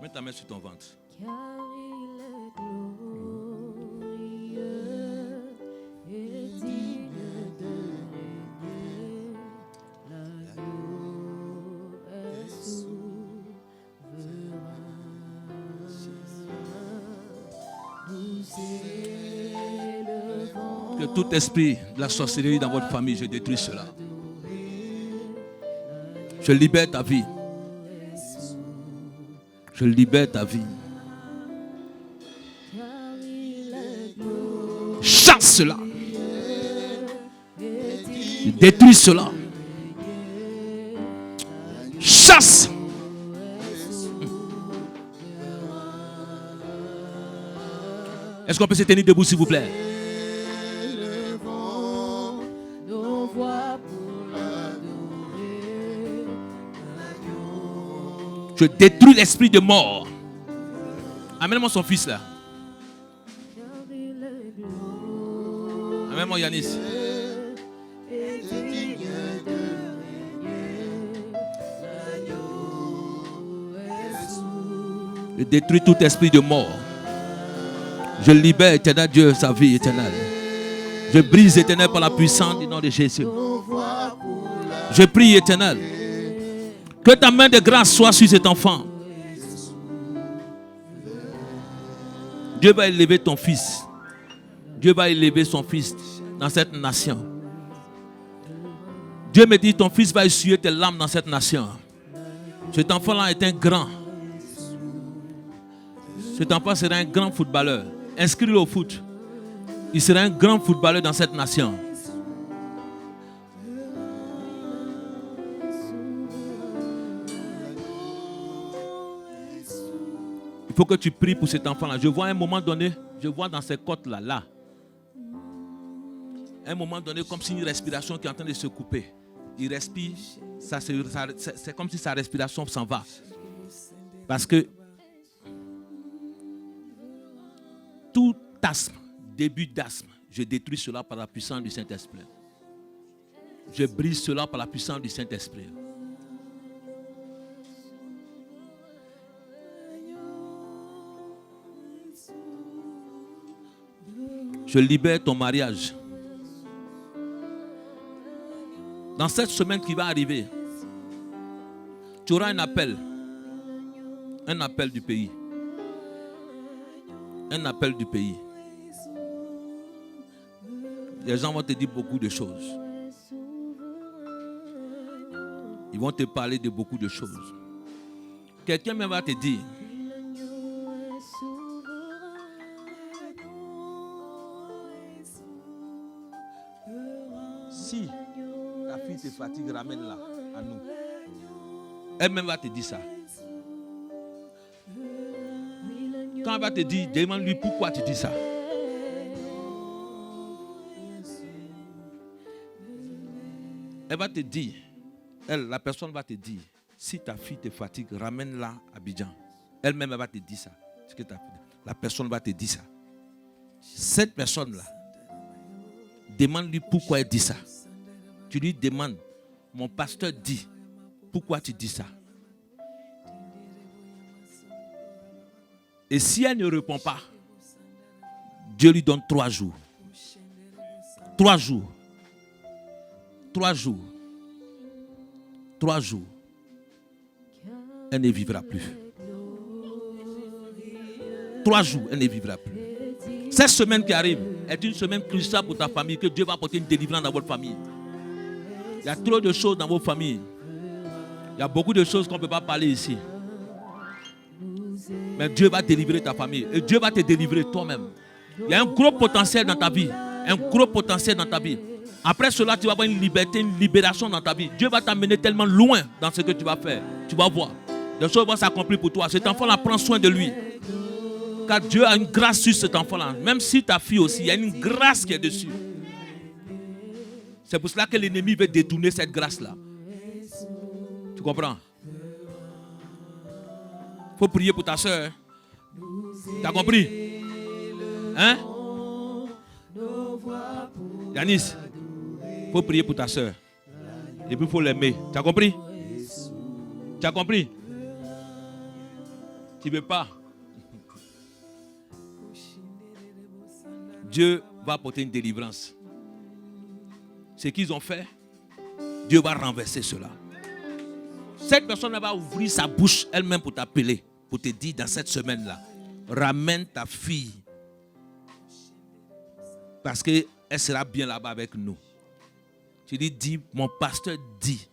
Mets ta main sur ton ventre. Car il est glorieux et digne de régner. L'agneau est souverain. Nous élevons. Que tout esprit de la sorcellerie dans votre famille, je détruis cela. Je libère ta vie. Je libère ta vie. Chasse cela. Je détruis cela. Chasse. Est-ce qu'on peut se tenir debout, s'il vous plaît? Je détruis l'esprit de mort. Amène-moi son fils là. Amène-moi Yanis. Je détruis tout esprit de mort. Je libère, éternel Dieu, sa vie éternelle. Je brise, éternel, par la puissance du nom de Jésus. Je prie, éternel, que ta main de grâce soit sur cet enfant. Dieu va élever ton fils. Dieu va élever son fils dans cette nation. Dieu me dit, ton fils va essuyer tes larmes dans cette nation. Cet enfant-là est un grand. Cet enfant sera un grand footballeur. Inscris-le au foot. Il sera un grand footballeur dans cette nation. Il faut que tu pries pour cet enfant-là. Je vois à un moment donné, je vois dans ces côtes-là, là. À un moment donné, comme si une respiration qui est en train de se couper. Il respire, c'est comme si sa respiration s'en va. Parce que tout asthme, début d'asthme, je détruis cela par la puissance du Saint-Esprit. Je brise cela par la puissance du Saint-Esprit. Je libère ton mariage. Dans cette semaine qui va arriver, tu auras un appel du pays. Un appel du pays. Les gens vont te dire beaucoup de choses. Ils vont te parler de beaucoup de choses. Quelqu'un même va te dire, si ta fille te fatigue, ramène-la à nous. Elle-même va te dire ça. Quand elle va te dire, demande-lui pourquoi tu dis ça. Elle va te dire, la personne va te dire, si ta fille te fatigue, ramène-la à Abidjan. Elle-même elle va te dire ça. La personne va te dire ça. Cette personne-là, demande-lui pourquoi elle dit ça. Tu lui demandes, mon pasteur dit, pourquoi tu dis ça? Et si elle ne répond pas, Dieu lui donne 3 jours. 3 jours. 3 jours. 3 jours. Elle ne vivra plus. 3 jours, elle ne vivra plus. Cette semaine qui arrive est une semaine cruciale pour ta famille, que Dieu va apporter une délivrance dans votre famille. Il y a trop de choses dans vos familles. Il y a beaucoup de choses qu'on ne peut pas parler ici. Mais Dieu va délivrer ta famille. Et Dieu va te délivrer toi-même. Il y a un gros potentiel dans ta vie. Un gros potentiel dans ta vie. Après cela, tu vas avoir une liberté, une libération dans ta vie. Dieu va t'amener tellement loin dans ce que tu vas faire. Tu vas voir. Les choses vont s'accomplir pour toi. Cet enfant-là, prend soin de lui. Car Dieu a une grâce sur cet enfant-là. Même si ta fille aussi, il y a une grâce qui est dessus. C'est pour cela que l'ennemi veut détourner cette grâce-là. Tu comprends? Il faut prier pour ta soeur. Tu as compris? Hein? Yanis, il faut prier pour ta soeur. Et puis il faut l'aimer. Tu as compris? Tu as compris? Tu ne veux pas? Dieu va apporter une délivrance. Ce qu'ils ont fait, Dieu va renverser cela. Cette personne va ouvrir sa bouche elle-même pour t'appeler, pour te dire dans cette semaine-là, ramène ta fille. Parce qu'elle sera bien là-bas avec nous. Tu dis, mon pasteur dit,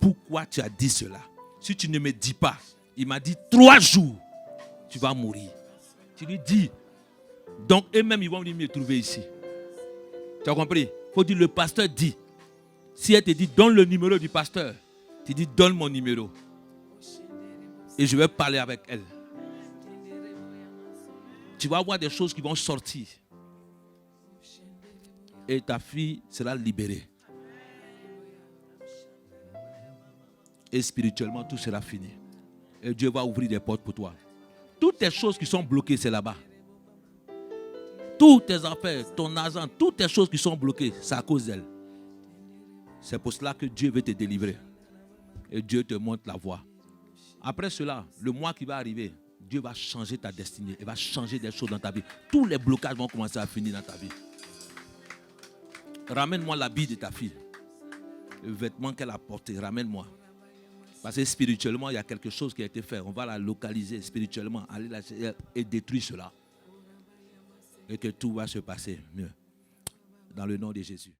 pourquoi tu as dit cela? Si tu ne me dis pas, il m'a dit 3 jours, tu vas mourir. Tu lui dis, donc eux-mêmes ils vont venir me trouver ici. Tu as compris? Il faut dire, le pasteur dit. Si elle te dit, donne le numéro du pasteur, tu dis, donne mon numéro. Et je vais parler avec elle. Tu vas voir des choses qui vont sortir. Et ta fille sera libérée. Et spirituellement, tout sera fini. Et Dieu va ouvrir des portes pour toi. Toutes les choses qui sont bloquées, c'est là-bas. Toutes tes affaires, ton argent, toutes les choses qui sont bloquées, c'est à cause d'elle. C'est pour cela que Dieu veut te délivrer. Et Dieu te montre la voie. Après cela, le mois qui va arriver, Dieu va changer ta destinée. Il va changer des choses dans ta vie. Tous les blocages vont commencer à finir dans ta vie. Ramène-moi l'habit de ta fille. Le vêtement qu'elle a porté, ramène-moi. Parce que spirituellement, il y a quelque chose qui a été fait. On va la localiser spirituellement, aller la et détruire cela. Et que tout va se passer mieux. Dans le nom de Jésus.